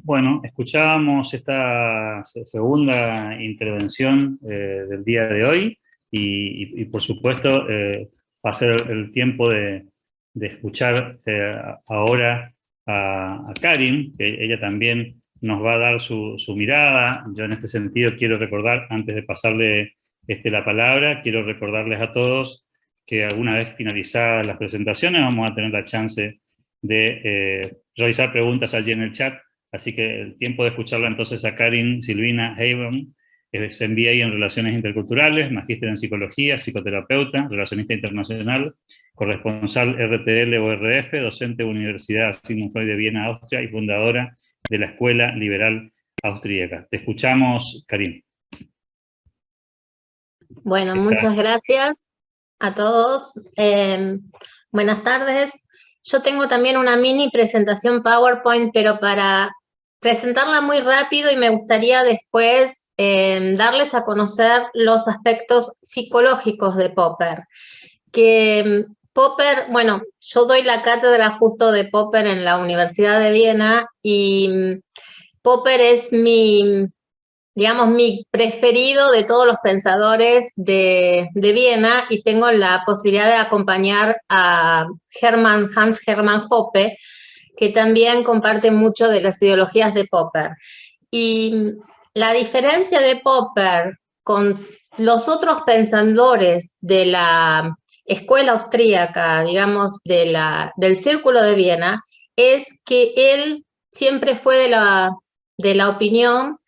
Bueno, escuchábamos esta segunda intervención del día de hoy y por supuesto va a ser el tiempo de escuchar ahora a Karin, que ella también nos va a dar su mirada. Yo en este sentido quiero recordar, antes de pasarle la palabra, quiero recordarles a todos que alguna vez finalizadas las presentaciones vamos a tener la chance de realizar preguntas allí en el chat. Así que el tiempo de escucharla entonces a Karin Silvina Heiberg, es MBA en Relaciones Interculturales, magíster en Psicología, psicoterapeuta, relacionista internacional, corresponsal RTL o RF, docente de Universidad Sigmund Freud de Viena, Austria, y fundadora de la Escuela Liberal Austríaca. Te escuchamos, Karin. Bueno, muchas gracias a todos. Buenas tardes. Yo tengo también una mini presentación PowerPoint, pero para presentarla muy rápido, y me gustaría después darles a conocer los aspectos psicológicos de Popper. Que Popper, bueno, yo doy la cátedra justo de Popper en la Universidad de Viena y Popper es digamos, mi preferido de todos los pensadores de Viena, y tengo la posibilidad de acompañar a Hans Hermann Hoppe, que también comparte mucho de las ideologías de Popper. Y la diferencia de Popper con los otros pensadores de la escuela austríaca, digamos, del Círculo de Viena, es que él siempre fue de la opinión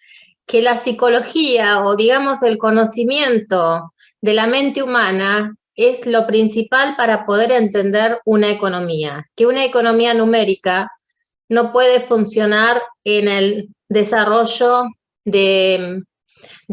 que la psicología, o digamos el conocimiento de la mente humana, es lo principal para poder entender una economía, que una economía numérica no puede funcionar en el desarrollo de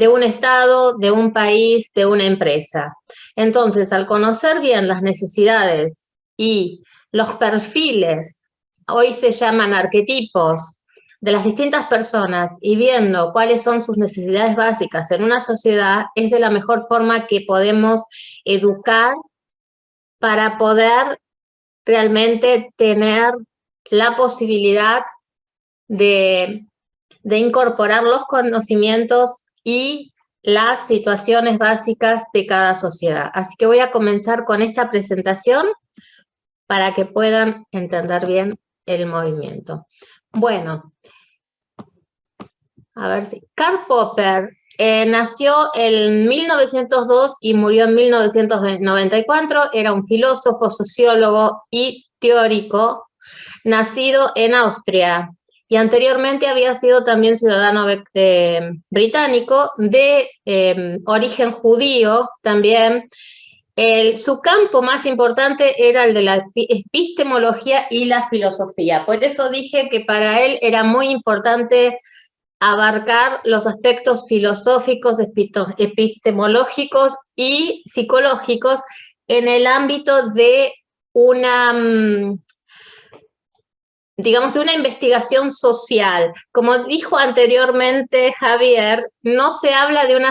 un Estado, de un país, de una empresa. Entonces, al conocer bien las necesidades y los perfiles, hoy se llaman arquetipos, de las distintas personas, y viendo cuáles son sus necesidades básicas en una sociedad, es de la mejor forma que podemos educar para poder realmente tener la posibilidad de incorporar los conocimientos y las situaciones básicas de cada sociedad. Así que voy a comenzar con esta presentación para que puedan entender bien el movimiento. Bueno, a ver si... Karl Popper nació en 1902 y murió en 1994. Era un filósofo, sociólogo y teórico, nacido en Austria, y anteriormente había sido también ciudadano británico de origen judío también. Su campo más importante era el de la epistemología y la filosofía. Por eso dije que para él era muy importante abarcar los aspectos filosóficos, epistemológicos y psicológicos en el ámbito de una, digamos, de una investigación social. Como dijo anteriormente Javier, no se habla de un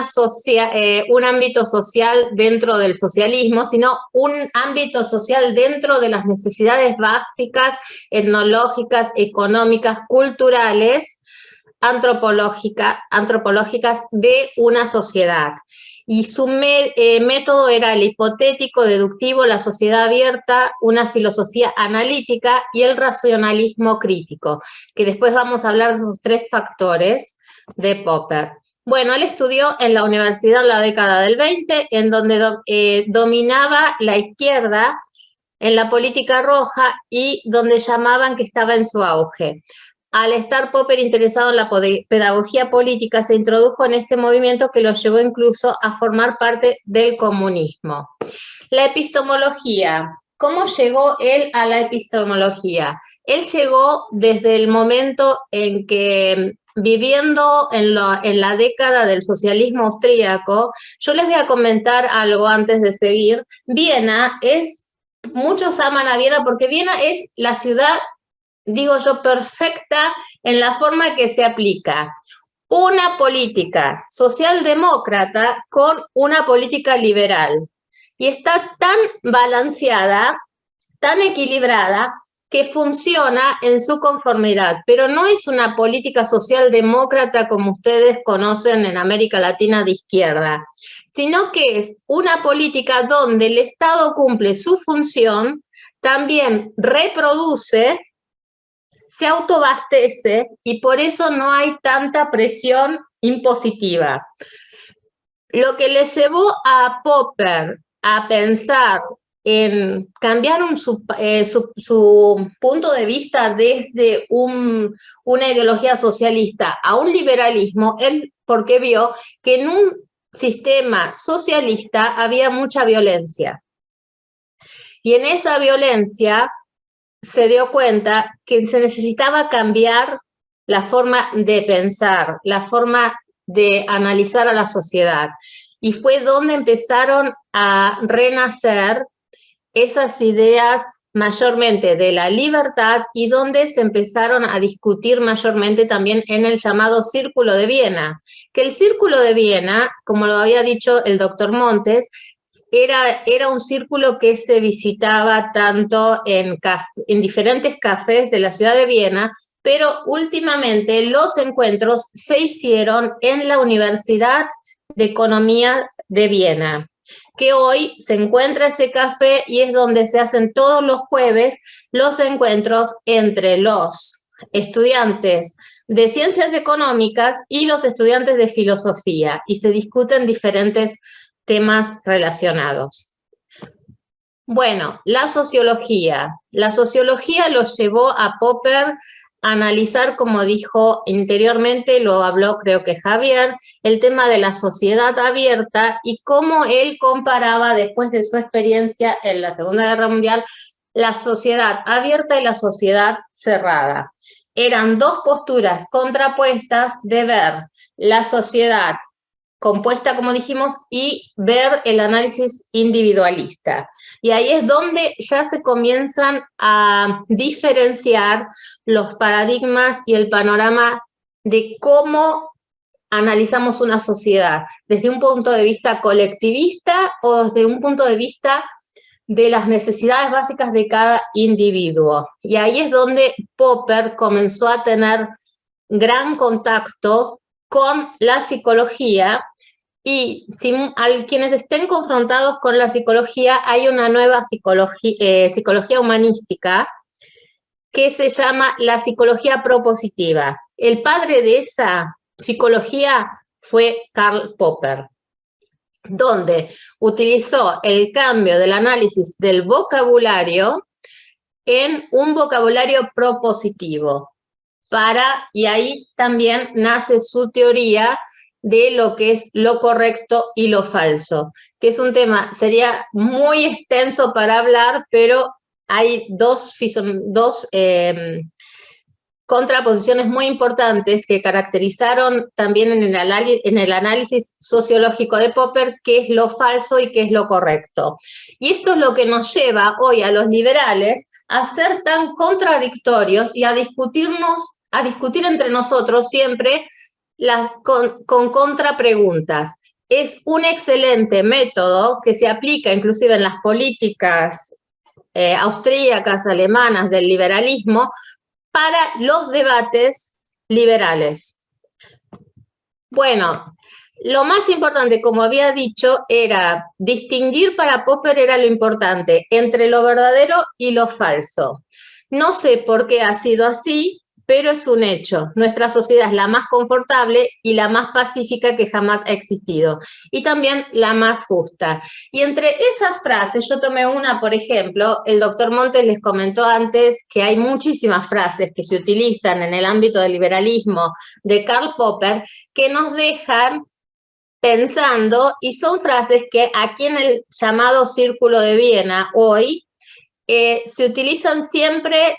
ámbito social dentro del socialismo, sino un ámbito social dentro de las necesidades básicas, etnológicas, económicas, culturales, antropológicas de una sociedad. Y su método era el hipotético, deductivo, la sociedad abierta, una filosofía analítica y el racionalismo crítico, que después vamos a hablar de esos tres factores de Popper. Bueno, él estudió en la universidad en la década del 20, en donde dominaba la izquierda en la política roja y donde llamaban que estaba en su auge. Al estar Popper interesado en la pedagogía política, se introdujo en este movimiento que lo llevó incluso a formar parte del comunismo. La epistemología. ¿Cómo llegó él a la epistemología? Él llegó desde el momento en que, viviendo en la década del socialismo austríaco, yo les voy a comentar algo antes de seguir. Viena es, muchos aman a Viena porque Viena es la ciudad, digo yo, perfecta en la forma que se aplica una política socialdemócrata con una política liberal. Y está tan balanceada, tan equilibrada, que funciona en su conformidad. Pero no es una política socialdemócrata como ustedes conocen en América Latina de izquierda, sino que es una política donde el Estado cumple su función, también reproduce, se autoabastece, y por eso no hay tanta presión impositiva. Lo que le llevó a Popper a pensar en cambiar su punto de vista desde una ideología socialista a un liberalismo, él porque vio que en un sistema socialista había mucha violencia. Y en esa violencia se dio cuenta que se necesitaba cambiar la forma de pensar, la forma de analizar a la sociedad. Y fue donde empezaron a renacer esas ideas mayormente de la libertad y donde se empezaron a discutir mayormente también en el llamado Círculo de Viena, que el Círculo de Viena, como lo había dicho el doctor Montes, era un círculo que se visitaba tanto en diferentes cafés de la ciudad de Viena, pero últimamente los encuentros se hicieron en la Universidad de Economía de Viena, que hoy se encuentra ese café y es donde se hacen todos los jueves los encuentros entre los estudiantes de ciencias económicas y los estudiantes de filosofía, y se discuten diferentes temas relacionados. Bueno, la sociología. La sociología lo llevó a Popper a analizar, como dijo anteriormente, lo habló creo que Javier, el tema de la sociedad abierta y cómo él comparaba, después de su experiencia en la Segunda Guerra Mundial, la sociedad abierta y la sociedad cerrada. Eran dos posturas contrapuestas de ver la sociedad compuesta, como dijimos, y ver el análisis individualista. Y ahí es donde ya se comienzan a diferenciar los paradigmas y el panorama de cómo analizamos una sociedad, desde un punto de vista colectivista o desde un punto de vista de las necesidades básicas de cada individuo. Y ahí es donde Popper comenzó a tener gran contacto con la psicología, y quienes estén confrontados con la psicología, hay una nueva psicología humanística que se llama la psicología propositiva. El padre de esa psicología fue Karl Popper, donde utilizó el cambio del análisis del vocabulario en un vocabulario propositivo. Y ahí también nace su teoría de lo que es lo correcto y lo falso, que es un tema, sería muy extenso para hablar, pero hay dos contraposiciones muy importantes que caracterizaron también en el análisis sociológico de Popper, qué es lo falso y qué es lo correcto. Y esto es lo que nos lleva hoy a los liberales a ser tan contradictorios y a discutir entre nosotros siempre con contrapreguntas. Es un excelente método que se aplica inclusive en las políticas austríacas, alemanas, del liberalismo, para los debates liberales. Bueno, lo más importante, como había dicho, era distinguir, para Popper era lo importante, entre lo verdadero y lo falso. No sé por qué ha sido así, pero es un hecho. Nuestra sociedad es la más confortable y la más pacífica que jamás ha existido, y también la más justa. Y entre esas frases, yo tomé una, por ejemplo, el doctor Montes les comentó antes que hay muchísimas frases que se utilizan en el ámbito del liberalismo de Karl Popper que nos dejan pensando, y son frases que aquí en el llamado Círculo de Viena hoy se utilizan siempre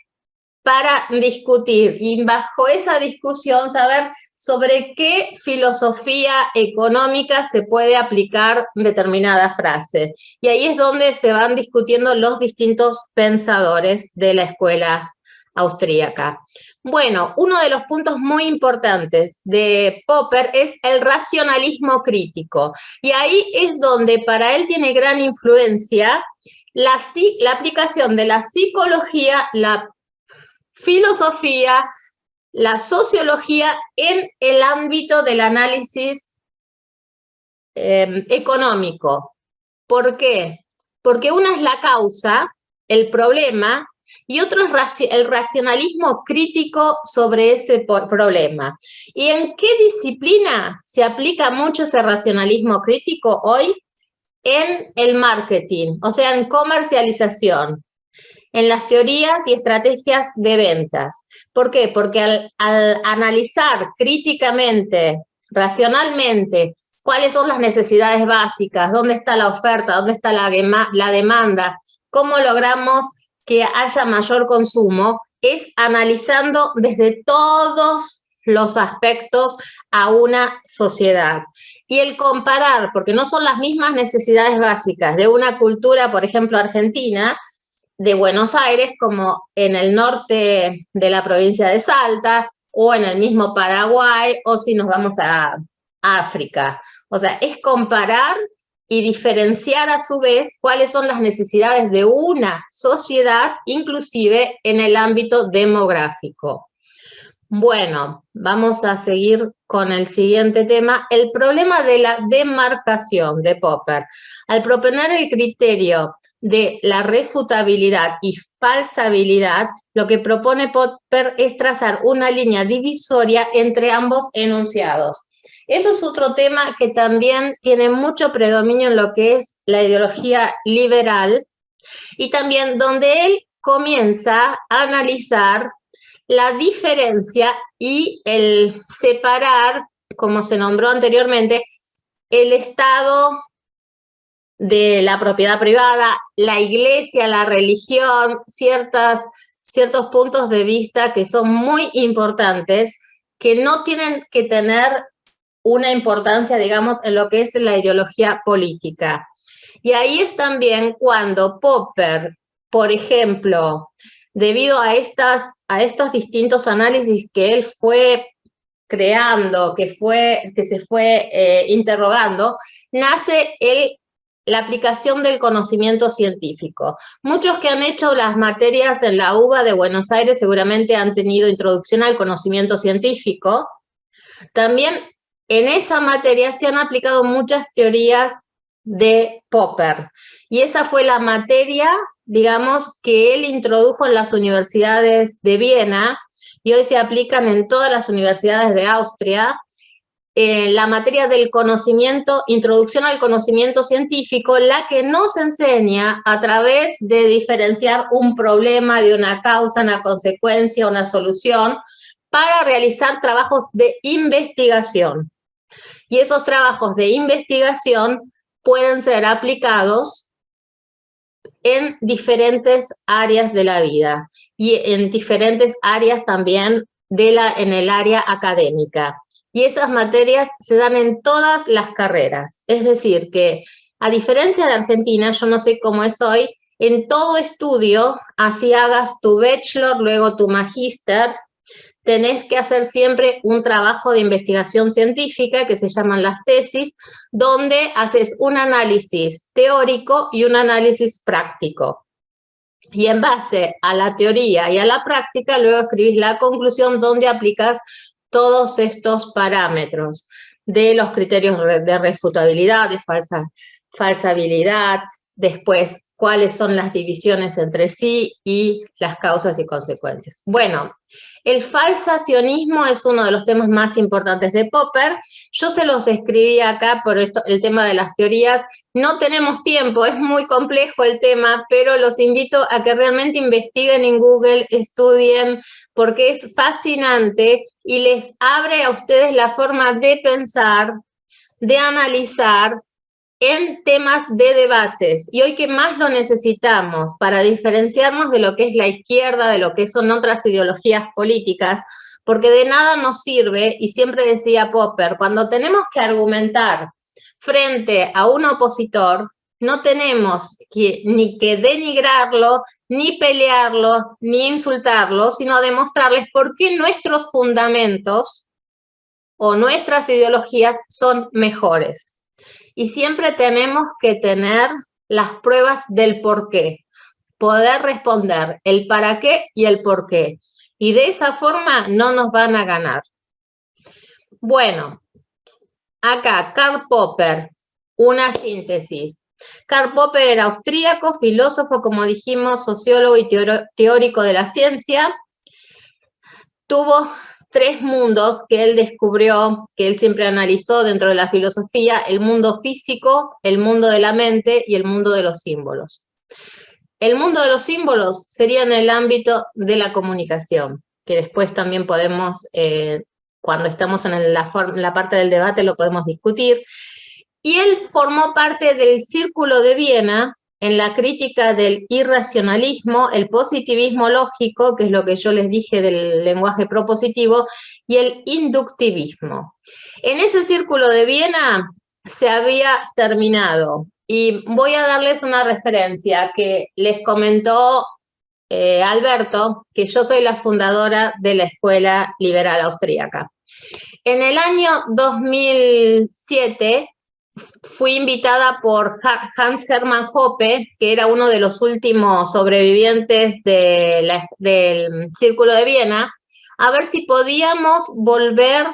para discutir, y bajo esa discusión saber sobre qué filosofía económica se puede aplicar determinada frase. Y ahí es donde se van discutiendo los distintos pensadores de la escuela austríaca. Bueno, uno de los puntos muy importantes de Popper es el racionalismo crítico, y ahí es donde para él tiene gran influencia la aplicación de la psicología, la filosofía, la sociología en el ámbito del análisis económico. ¿Por qué? Porque una es la causa, el problema, y otro es el racionalismo crítico sobre ese problema. ¿Y en qué disciplina se aplica mucho ese racionalismo crítico hoy? En el marketing, o sea, en comercialización, en las teorías y estrategias de ventas. ¿Por qué? Porque al analizar críticamente, racionalmente, cuáles son las necesidades básicas, dónde está la oferta, dónde está la demanda, cómo logramos que haya mayor consumo, es analizando desde todos los aspectos a una sociedad. Y el comparar, porque no son las mismas necesidades básicas de una cultura, por ejemplo, argentina, de Buenos Aires, como en el norte de la provincia de Salta, o en el mismo Paraguay, o si nos vamos a África. O sea, es comparar y diferenciar a su vez cuáles son las necesidades de una sociedad, inclusive en el ámbito demográfico. Bueno, vamos a seguir con el siguiente tema, el problema de la demarcación de Popper. Al proponer el criterio de la refutabilidad y falsabilidad, lo que propone Popper es trazar una línea divisoria entre ambos enunciados. Eso es otro tema que también tiene mucho predominio en lo que es la ideología liberal y también donde él comienza a analizar la diferencia y el separar, como se nombró anteriormente, el Estado de la propiedad privada, la iglesia, la religión, ciertos puntos de vista que son muy importantes, que no tienen que tener una importancia, digamos, en lo que es la ideología política. Y ahí es también cuando Popper, por ejemplo, debido a estos distintos análisis que él fue creando, que se fue interrogando, nace la aplicación del conocimiento científico. Muchos que han hecho las materias en la UBA de Buenos Aires seguramente han tenido introducción al conocimiento científico. También en esa materia se han aplicado muchas teorías de Popper. Y esa fue la materia, digamos, que él introdujo en las universidades de Viena y hoy se aplican en todas las universidades de Austria. La materia del conocimiento, introducción al conocimiento científico, la que nos enseña a través de diferenciar un problema de una causa, una consecuencia, una solución, para realizar trabajos de investigación. Y esos trabajos de investigación pueden ser aplicados en diferentes áreas de la vida y en diferentes áreas también en el área académica. Y esas materias se dan en todas las carreras. Es decir, que a diferencia de Argentina, yo no sé cómo es hoy, en todo estudio, así hagas tu bachelor, luego tu magíster, tenés que hacer siempre un trabajo de investigación científica que se llaman las tesis, donde haces un análisis teórico y un análisis práctico. Y en base a la teoría y a la práctica, luego escribís la conclusión donde aplicas todos estos parámetros de los criterios de refutabilidad, de falsabilidad, después cuáles son las divisiones entre sí y las causas y consecuencias. Bueno, el falsacionismo es uno de los temas más importantes de Popper. Yo se los escribí acá por el tema de las teorías. No tenemos tiempo, es muy complejo el tema, pero los invito a que realmente investiguen en Google, estudien, porque es fascinante y les abre a ustedes la forma de pensar, de analizar en temas de debates. Y hoy que más lo necesitamos para diferenciarnos de lo que es la izquierda, de lo que son otras ideologías políticas, porque de nada nos sirve, y siempre decía Popper, cuando tenemos que argumentar frente a un opositor, no tenemos ni que denigrarlo, ni pelearlo, ni insultarlo, sino demostrarles por qué nuestros fundamentos o nuestras ideologías son mejores. Y siempre tenemos que tener las pruebas del por qué, poder responder el para qué y el por qué. Y de esa forma no nos van a ganar. Bueno, acá Karl Popper, una síntesis. Karl Popper era austríaco, filósofo, como dijimos, sociólogo y teórico de la ciencia. Tuvo tres mundos que él descubrió, que él siempre analizó dentro de la filosofía: el mundo físico, el mundo de la mente y el mundo de los símbolos. El mundo de los símbolos sería en el ámbito de la comunicación, que después también podemos, cuando estamos en la parte del debate, lo podemos discutir. Y él formó parte del Círculo de Viena en la crítica del irracionalismo, el positivismo lógico, que es lo que yo les dije del lenguaje propositivo, y el inductivismo. En ese Círculo de Viena se había terminado Y voy a darles una referencia que les comentó Alberto, que yo soy la fundadora de la Escuela Liberal Austríaca. En el año 2007 fui invitada por Hans Hermann Hoppe, que era uno de los últimos sobrevivientes del Círculo de Viena, a ver si podíamos volver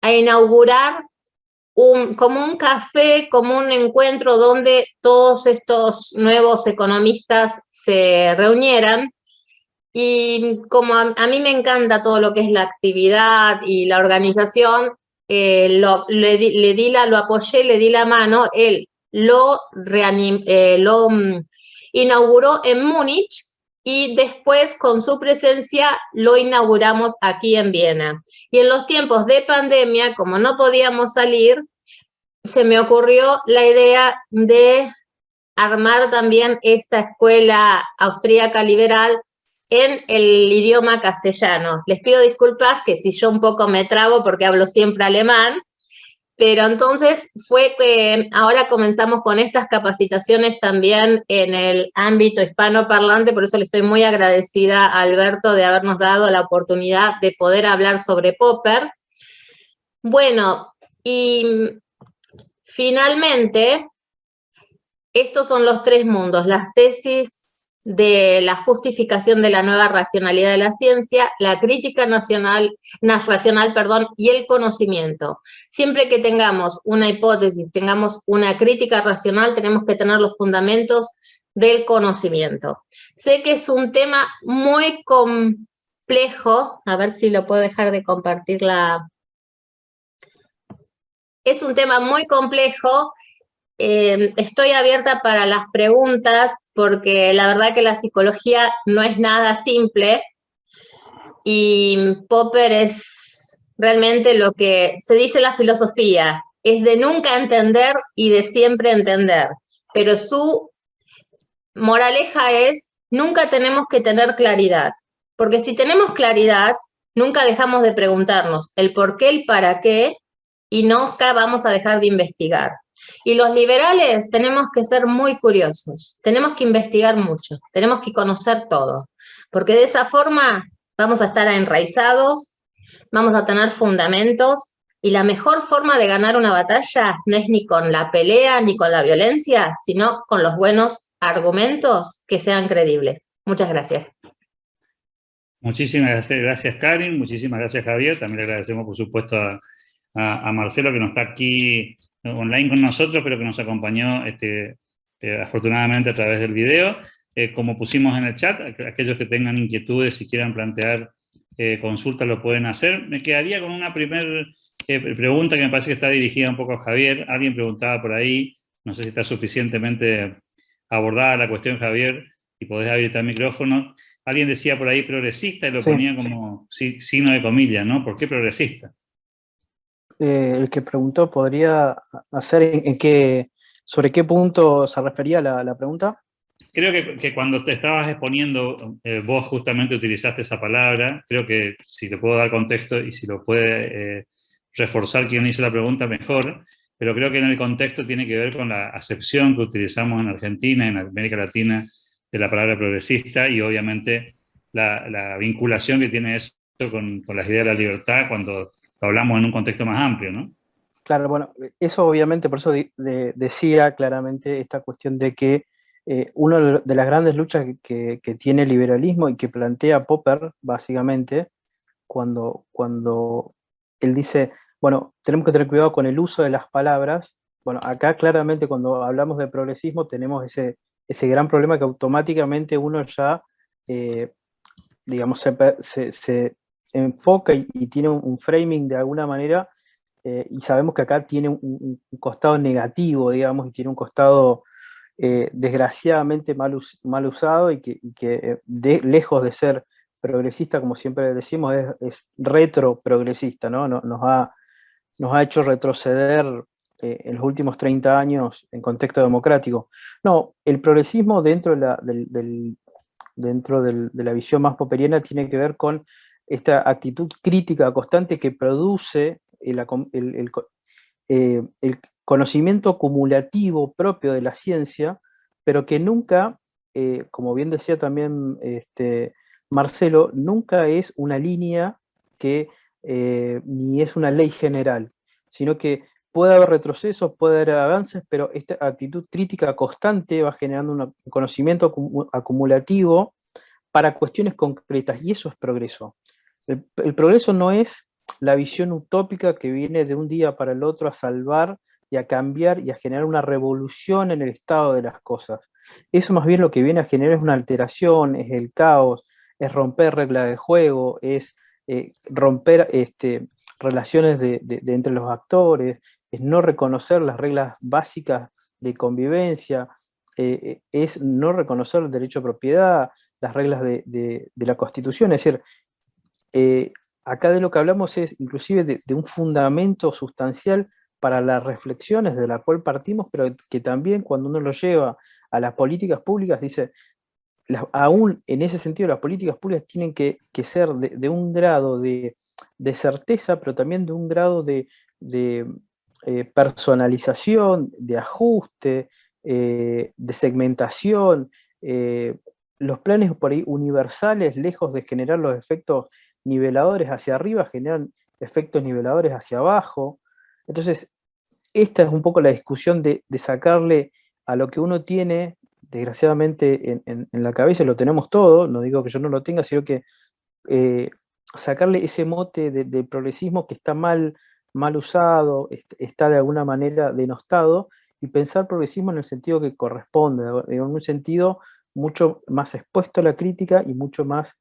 a inaugurar como un café, como un encuentro donde todos estos nuevos economistas se reunieran. Y como a mí me encanta todo lo que es la actividad y la organización, lo apoyé, le di la mano, él lo inauguró en Múnich y después con su presencia lo inauguramos aquí en Viena. Y en los tiempos de pandemia, como no podíamos salir, se me ocurrió la idea de armar también esta escuela austríaca liberal en el idioma castellano. Les pido disculpas que si yo un poco me trabo porque hablo siempre alemán, pero entonces fue que ahora comenzamos con estas capacitaciones también en el ámbito hispanoparlante, por eso le estoy muy agradecida a Alberto de habernos dado la oportunidad de poder hablar sobre Popper. Bueno, y finalmente, estos son los tres mundos, las tesis de la justificación de la nueva racionalidad de la ciencia, la crítica racional, y el conocimiento. Siempre que tengamos una hipótesis, tengamos una crítica racional, tenemos que tener los fundamentos del conocimiento. Sé que es un tema muy complejo, a ver si lo puedo dejar de compartir Es un tema muy complejo. Estoy abierta para las preguntas porque la verdad que la psicología no es nada simple y Popper es realmente lo que se dice en la filosofía, es de nunca entender y de siempre entender, pero su moraleja es nunca tenemos que tener claridad, porque si tenemos claridad, nunca dejamos de preguntarnos el por qué, el para qué, y nunca vamos a dejar de investigar. Y los liberales tenemos que ser muy curiosos, tenemos que investigar mucho, tenemos que conocer todo, porque de esa forma vamos a estar enraizados, vamos a tener fundamentos, y la mejor forma de ganar una batalla no es ni con la pelea ni con la violencia, sino con los buenos argumentos que sean creíbles. Muchas gracias. Muchísimas gracias, Karin. Muchísimas gracias, Javier. También le agradecemos, por supuesto, a Marcelo, que no está aquí online con nosotros, pero que nos acompañó afortunadamente a través del video. Como pusimos en el chat, aquellos que tengan inquietudes y quieran plantear consultas lo pueden hacer. Me quedaría con una primera pregunta que me parece que está dirigida un poco a Javier. Alguien preguntaba por ahí, no sé si está suficientemente abordada la cuestión, Javier, y podés habilitar el micrófono. Alguien decía por ahí progresista y lo ponía como signo de comillas, ¿no? ¿Por qué progresista? El que preguntó podría hacer sobre qué punto se refería la pregunta. Creo que cuando te estabas exponiendo, vos justamente utilizaste esa palabra. Creo que si te puedo dar contexto y si lo puede reforzar quien hizo la pregunta, mejor. Pero creo que en el contexto tiene que ver con la acepción que utilizamos en Argentina, en América Latina, de la palabra progresista, y obviamente la vinculación que tiene eso con las ideas de la libertad cuando lo hablamos en un contexto más amplio, ¿no? Claro, bueno, eso obviamente, por eso decía claramente esta cuestión de que una de las grandes luchas que tiene el liberalismo y que plantea Popper, básicamente, cuando él dice, bueno, tenemos que tener cuidado con el uso de las palabras. Bueno, acá claramente cuando hablamos de progresismo tenemos ese gran problema que automáticamente uno ya, digamos, se enfoca y tiene un framing de alguna manera, y sabemos que acá tiene un costado negativo, digamos, y tiene un costado desgraciadamente mal usado, y que lejos de ser progresista, como siempre decimos, es retroprogresista, ¿no? Nos ha hecho retroceder en los últimos 30 años en contexto democrático. No, el progresismo dentro de la visión más popperiana tiene que ver con esta actitud crítica constante que produce conocimiento acumulativo propio de la ciencia, pero que nunca, como bien decía también Marcelo, nunca es una línea que ni es una ley general, sino que puede haber retrocesos, puede haber avances, pero esta actitud crítica constante va generando un conocimiento acumulativo para cuestiones concretas, y eso es progreso. El progreso no es la visión utópica que viene de un día para el otro a salvar y a cambiar y a generar una revolución en el estado de las cosas. Eso más bien lo que viene a generar es una alteración, es el caos, es romper reglas de juego, es romper relaciones entre los actores, es no reconocer las reglas básicas de convivencia, es no reconocer el derecho a propiedad, las reglas de la Constitución. Es decir, acá de lo que hablamos es inclusive de un fundamento sustancial para las reflexiones de la cual partimos, pero que también cuando uno lo lleva a las políticas públicas, dice, aún en ese sentido las políticas públicas tienen que ser de un grado de certeza, pero también de un grado de personalización, de ajuste, de segmentación. Los planes por ahí universales, lejos de generar los efectos niveladores hacia arriba, generan efectos niveladores hacia abajo. Entonces, esta es un poco la discusión de sacarle a lo que uno tiene, desgraciadamente, en la cabeza, lo tenemos todo, no digo que yo no lo tenga, sino que sacarle ese mote de progresismo que está mal usado, está de alguna manera denostado, y pensar progresismo en el sentido que corresponde, en un sentido mucho más expuesto a la crítica y mucho más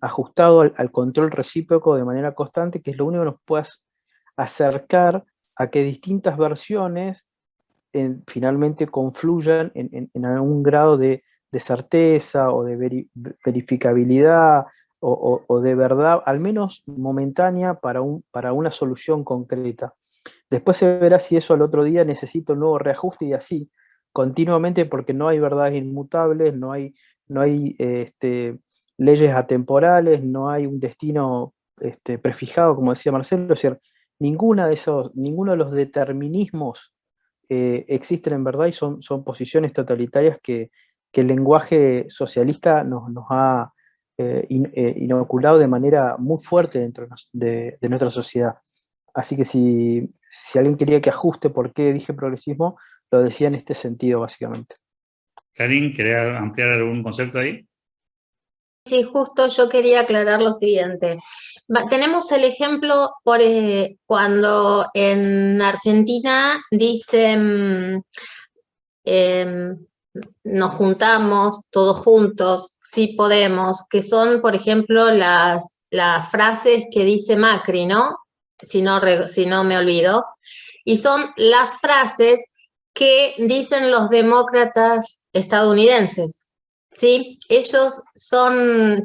ajustado al control recíproco de manera constante, que es lo único que nos puede acercar a que distintas versiones finalmente confluyan en algún grado de certeza o de verificabilidad o de verdad, al menos momentánea, para una solución concreta. Después se verá si eso al otro día necesita un nuevo reajuste, y así, continuamente, porque no hay verdades inmutables, no hay leyes atemporales, no hay un destino prefijado, como decía Marcelo. Es decir, ninguno de los determinismos existen en verdad, y son posiciones totalitarias que el lenguaje socialista nos ha inoculado de manera muy fuerte dentro de nuestra sociedad. Así que si alguien quería que ajuste por qué dije progresismo, lo decía en este sentido, básicamente. Karin, ¿querés ampliar algún concepto ahí? Sí, justo yo quería aclarar lo siguiente. Tenemos el ejemplo cuando en Argentina dicen nos juntamos todos juntos, sí podemos, que son, por ejemplo, las frases que dice Macri, ¿no? Si no me olvido. Y son las frases que dicen los demócratas estadounidenses. ¿Sí? Ellos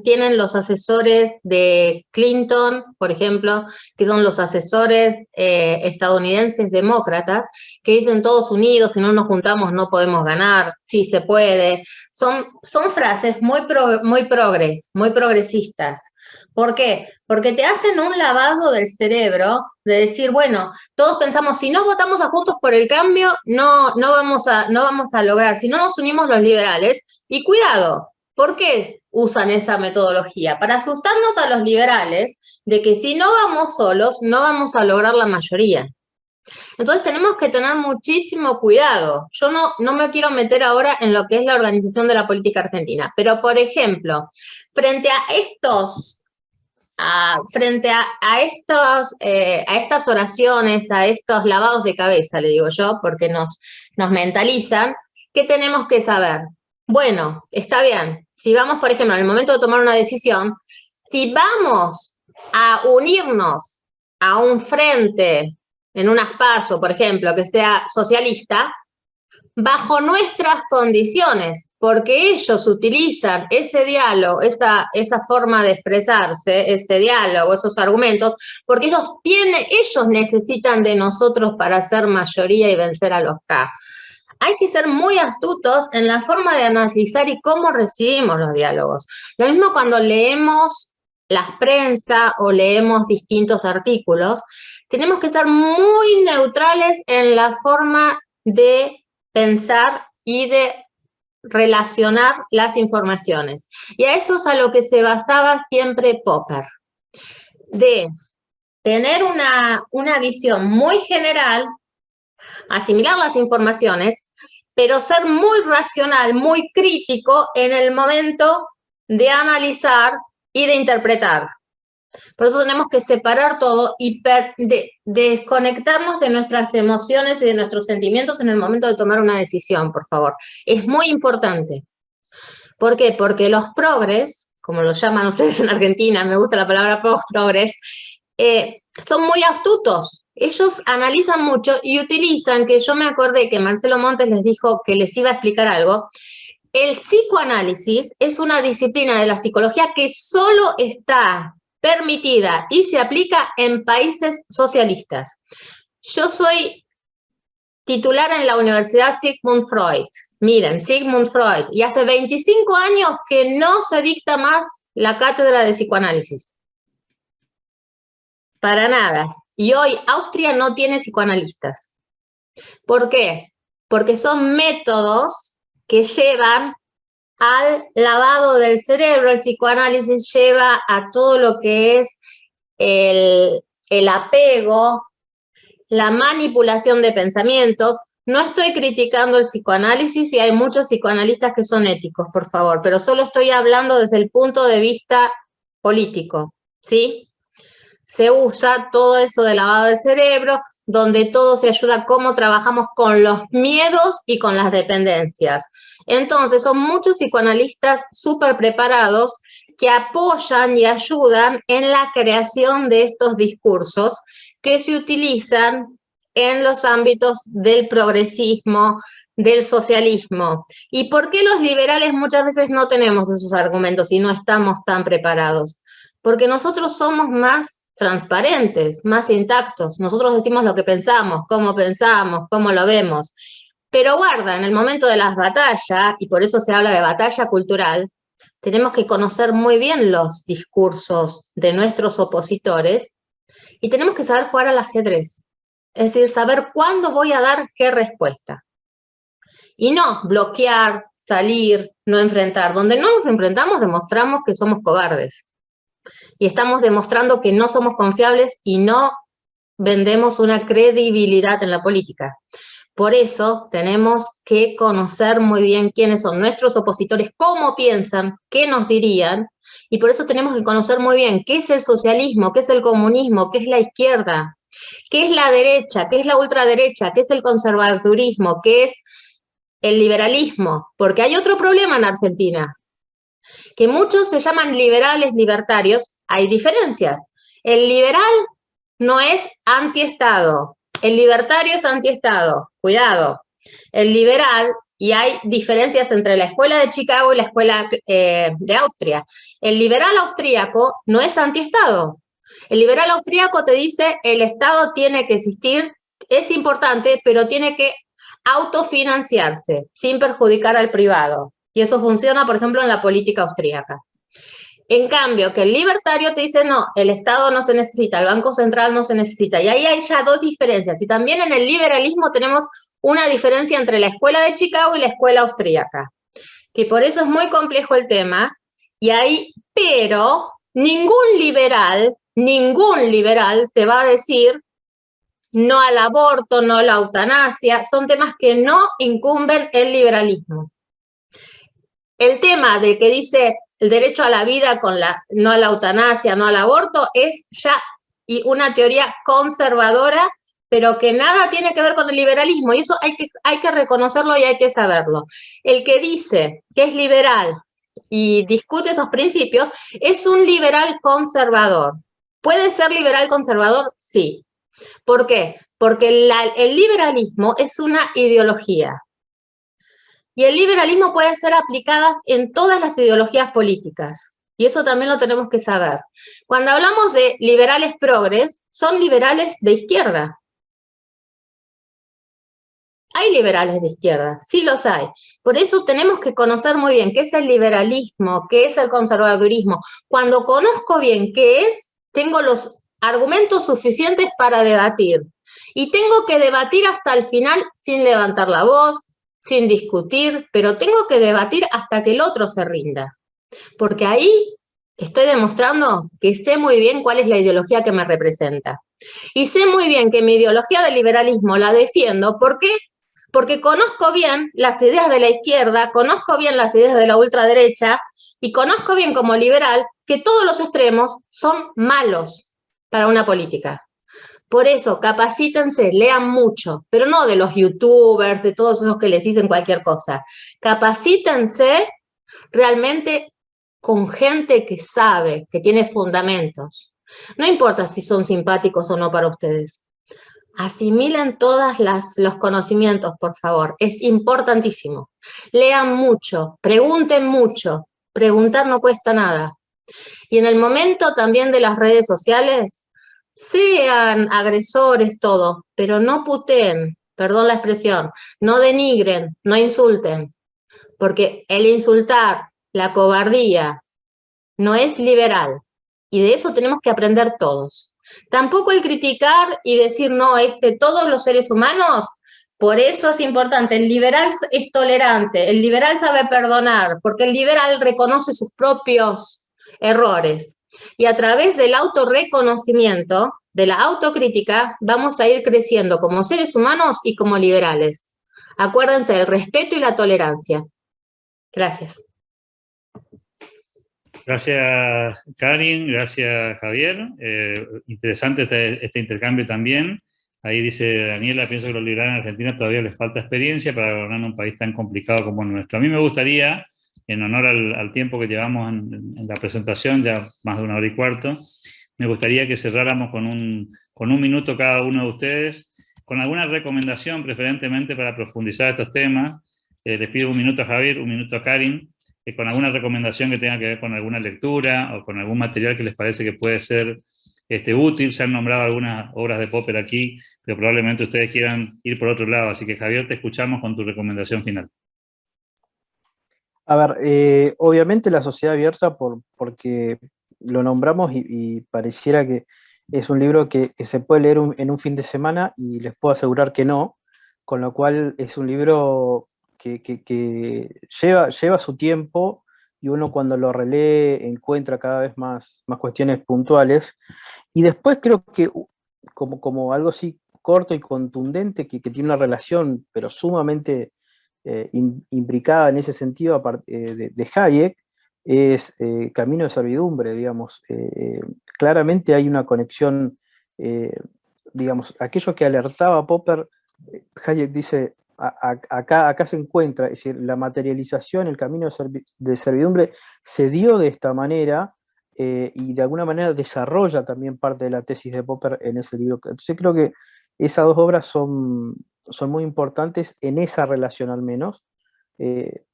tienen los asesores de Clinton, por ejemplo, que son los asesores estadounidenses demócratas, que dicen todos unidos, si no nos juntamos no podemos ganar, sí se puede. Son frases muy progresistas. ¿Por qué? Porque te hacen un lavado del cerebro de decir, bueno, todos pensamos, si no votamos a Juntos por el Cambio, no vamos a lograr. Si no nos unimos los liberales, y cuidado, ¿por qué usan esa metodología? Para asustarnos a los liberales de que si no vamos solos, no vamos a lograr la mayoría. Entonces tenemos que tener muchísimo cuidado. Yo no me quiero meter ahora en lo que es la organización de la política argentina, pero por ejemplo, frente a estas oraciones, a estos lavados de cabeza, le digo yo, porque nos mentalizan, ¿qué tenemos que saber? Bueno, está bien, si vamos, por ejemplo, en el momento de tomar una decisión, si vamos a unirnos a un frente, en un PASO, por ejemplo, que sea socialista, bajo nuestras condiciones, porque ellos utilizan ese diálogo, esa forma de expresarse, ese diálogo, esos argumentos, porque ellos necesitan de nosotros para ser mayoría y vencer a los K. Hay que ser muy astutos en la forma de analizar y cómo recibimos los diálogos. Lo mismo cuando leemos las prensa o leemos distintos artículos, tenemos que ser muy neutrales en la forma de pensar y de relacionar las informaciones. Y a eso es a lo que se basaba siempre Popper, de tener una visión muy general, asimilar las informaciones, pero ser muy racional, muy crítico en el momento de analizar y de interpretar. Por eso tenemos que separar todo y desconectarnos de nuestras emociones y de nuestros sentimientos en el momento de tomar una decisión, por favor. Es muy importante. ¿Por qué? Porque los progres, como lo llaman ustedes en Argentina, me gusta la palabra progres, son muy astutos. Ellos analizan mucho y utilizan, que yo me acordé que Marcelo Montes les dijo que les iba a explicar algo, el psicoanálisis es una disciplina de la psicología que solo está permitida y se aplica en países socialistas. Yo soy titular en la Universidad Sigmund Freud. Miren, Sigmund Freud. Y hace 25 años que no se dicta más la cátedra de psicoanálisis. Para nada. Y hoy Austria no tiene psicoanalistas. ¿Por qué? Porque son métodos que llevan al lavado del cerebro. El psicoanálisis lleva a todo lo que es el apego, la manipulación de pensamientos. No estoy criticando el psicoanálisis y hay muchos psicoanalistas que son éticos, por favor, pero solo estoy hablando desde el punto de vista político, ¿sí? Se usa todo eso de lavado del cerebro, donde todo se ayuda cómo trabajamos con los miedos y con las dependencias. Entonces, son muchos psicoanalistas súper preparados que apoyan y ayudan en la creación de estos discursos que se utilizan en los ámbitos del progresismo, del socialismo. ¿Y por qué los liberales muchas veces no tenemos esos argumentos y no estamos tan preparados? Porque nosotros somos más transparentes, más intactos. Nosotros decimos lo que pensamos, cómo lo vemos. Pero guarda, en el momento de las batallas, y por eso se habla de batalla cultural, tenemos que conocer muy bien los discursos de nuestros opositores y tenemos que saber jugar al ajedrez. Es decir, saber cuándo voy a dar qué respuesta. Y no bloquear, salir, no enfrentar. Donde no nos enfrentamos, demostramos que somos cobardes. Y estamos demostrando que no somos confiables y no vendemos una credibilidad en la política. Por eso tenemos que conocer muy bien quiénes son nuestros opositores, cómo piensan, qué nos dirían, y por eso tenemos que conocer muy bien qué es el socialismo, qué es el comunismo, qué es la izquierda, qué es la derecha, qué es la ultraderecha, qué es el conservadurismo, qué es el liberalismo, porque hay otro problema en Argentina, que muchos se llaman liberales, libertarios, hay diferencias. El liberal no es antiestado, el libertario es antiestado, cuidado. El liberal, y hay diferencias entre la escuela de Chicago y la escuela de Austria. El liberal austríaco no es antiestado. El liberal austríaco te dice el Estado tiene que existir, es importante, pero tiene que autofinanciarse sin perjudicar al privado. Y eso funciona, por ejemplo, en la política austríaca. En cambio, que el libertario te dice, no, el Estado no se necesita, el Banco Central no se necesita. Y ahí hay ya dos diferencias. Y también en el liberalismo tenemos una diferencia entre la escuela de Chicago y la escuela austríaca. Que por eso es muy complejo el tema. Y ahí, pero ningún liberal te va a decir no al aborto, no a la eutanasia. Son temas que no incumben el liberalismo. El tema de que dice el derecho a la vida con no a la eutanasia, no al aborto, es ya una teoría conservadora, pero que nada tiene que ver con el liberalismo, y eso hay que reconocerlo y hay que saberlo. El que dice que es liberal y discute esos principios es un liberal conservador. ¿Puede ser liberal conservador? Sí. ¿Por qué? Porque el liberalismo es una ideología. Y el liberalismo puede ser aplicado en todas las ideologías políticas. Y eso también lo tenemos que saber. Cuando hablamos de liberales progres, son liberales de izquierda. Hay liberales de izquierda, sí los hay. Por eso tenemos que conocer muy bien qué es el liberalismo, qué es el conservadurismo. Cuando conozco bien qué es, tengo los argumentos suficientes para debatir. Y tengo que debatir hasta el final sin levantar la voz, sin discutir, pero tengo que debatir hasta que el otro se rinda. Porque ahí estoy demostrando que sé muy bien cuál es la ideología que me representa. Y sé muy bien que mi ideología del liberalismo la defiendo. ¿Por qué? Porque conozco bien las ideas de la izquierda, conozco bien las ideas de la ultraderecha y conozco bien como liberal que todos los extremos son malos para una política. Por eso, capacítense, lean mucho, pero no de los youtubers, de todos esos que les dicen cualquier cosa. Capacítense realmente con gente que sabe, que tiene fundamentos. No importa si son simpáticos o no para ustedes. Asimilen todos los conocimientos, por favor. Es importantísimo. Lean mucho, pregunten mucho. Preguntar no cuesta nada. Y en el momento también de las redes sociales, sean agresores, todo, pero no puteen, perdón la expresión, no denigren, no insulten, porque el insultar, la cobardía, no es liberal, y de eso tenemos que aprender todos. Tampoco el criticar y decir, no, todos los seres humanos, por eso es importante, el liberal es tolerante, el liberal sabe perdonar, porque el liberal reconoce sus propios errores. Y a través del autorreconocimiento, de la autocrítica, vamos a ir creciendo como seres humanos y como liberales. Acuérdense del respeto y la tolerancia. Gracias. Gracias, Karin, gracias, Javier. Interesante este intercambio también. Ahí dice Daniela, pienso que los liberales en Argentina todavía les falta experiencia para gobernar un país tan complicado como el nuestro. A mí me gustaría, en honor al tiempo que llevamos en la presentación, ya más de 1 hora y cuarto, me gustaría que cerráramos con un minuto cada uno de ustedes, con alguna recomendación preferentemente para profundizar estos temas. Les pido 1 minuto a Javier, 1 minuto a Karin, con alguna recomendación que tenga que ver con alguna lectura o con algún material que les parece que puede ser útil. Se han nombrado algunas obras de Popper aquí, pero probablemente ustedes quieran ir por otro lado. Así que, Javier, te escuchamos con tu recomendación final. A ver, obviamente La Sociedad Abierta, porque lo nombramos y pareciera que es un libro que se puede leer en un fin de semana, y les puedo asegurar que no, con lo cual es un libro que lleva su tiempo, y uno cuando lo relee encuentra cada vez más cuestiones puntuales. Y después creo que como algo así corto y contundente, que tiene una relación pero sumamente imbricada en ese sentido de Hayek, es Camino de Servidumbre, digamos. Claramente hay una conexión, digamos, aquello que alertaba a Popper, Hayek dice, acá se encuentra, es decir, la materialización, el camino de servidumbre se dio de esta manera, y de alguna manera desarrolla también parte de la tesis de Popper en ese libro. Entonces creo que esas 2 obras son muy importantes en esa relación al menos.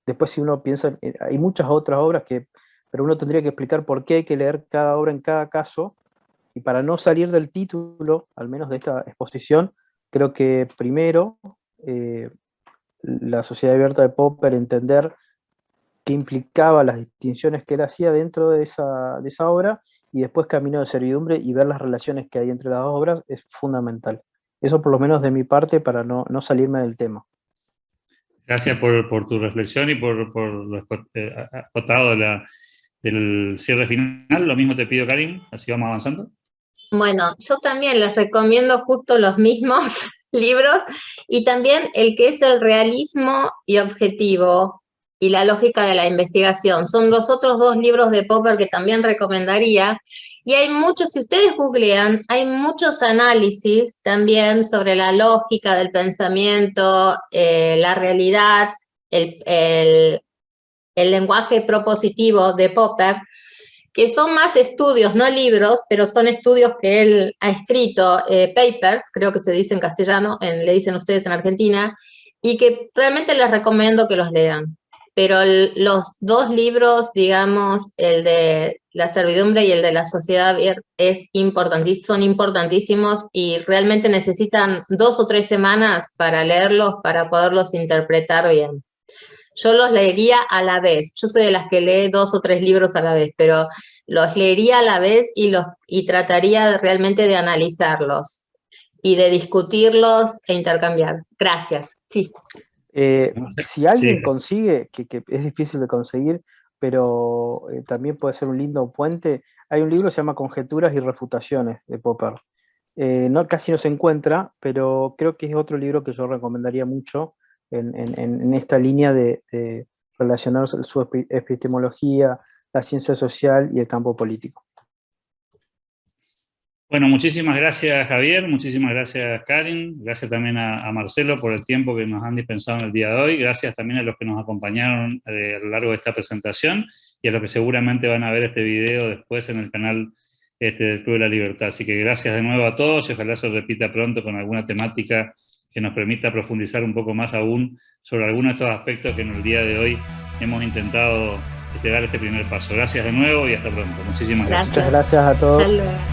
Después si uno piensa, hay muchas otras obras pero uno tendría que explicar por qué hay que leer cada obra en cada caso, y para no salir del título, al menos de esta exposición, creo que primero, La Sociedad Abierta de Popper, entender qué implicaba las distinciones que él hacía dentro de esa obra, y después Camino de Servidumbre, y ver las relaciones que hay entre las 2 obras es fundamental. Eso por lo menos de mi parte, para no salirme del tema. Gracias por tu reflexión y por lo acotado del cierre final. Lo mismo te pido, Karin, así vamos avanzando. Bueno, yo también les recomiendo justo los mismos libros, y también el que es el realismo y objetivo y la lógica de la investigación. Son los otros 2 libros de Popper que también recomendaría. Y hay muchos, si ustedes googlean, hay muchos análisis también sobre la lógica del pensamiento, la realidad, el lenguaje propositivo de Popper, que son más estudios, no libros, pero son estudios que él ha escrito, papers, creo que se dice en castellano, le dicen ustedes en Argentina, y que realmente les recomiendo que los lean. Pero los 2 libros, digamos, el de La Servidumbre y el de La Sociedad Abierta, son importantísimos, y realmente necesitan 2 o 3 semanas para leerlos, para poderlos interpretar bien. yo los leería a la vez. Yo soy de las que lee 2 o 3 libros a la vez, pero los leería a la vez y trataría realmente de analizarlos y de discutirlos e intercambiar. Gracias. Sí. Si alguien consigue, que es difícil de conseguir, pero también puede ser un lindo puente, hay un libro que se llama Conjeturas y Refutaciones de Popper. Casi no se encuentra, pero creo que es otro libro que yo recomendaría mucho en esta línea de relacionar su epistemología, la ciencia social y el campo político. Bueno, muchísimas gracias, Javier, muchísimas gracias, Karin, gracias también a Marcelo por el tiempo que nos han dispensado en el día de hoy, gracias también a los que nos acompañaron a lo largo de esta presentación y a los que seguramente van a ver este video después en el canal del Club de la Libertad. Así que gracias de nuevo a todos y ojalá se repita pronto con alguna temática que nos permita profundizar un poco más aún sobre algunos de estos aspectos que en el día de hoy hemos intentado dar este primer paso. Gracias de nuevo y hasta pronto. Muchísimas gracias. Muchas gracias a todos. Hasta luego.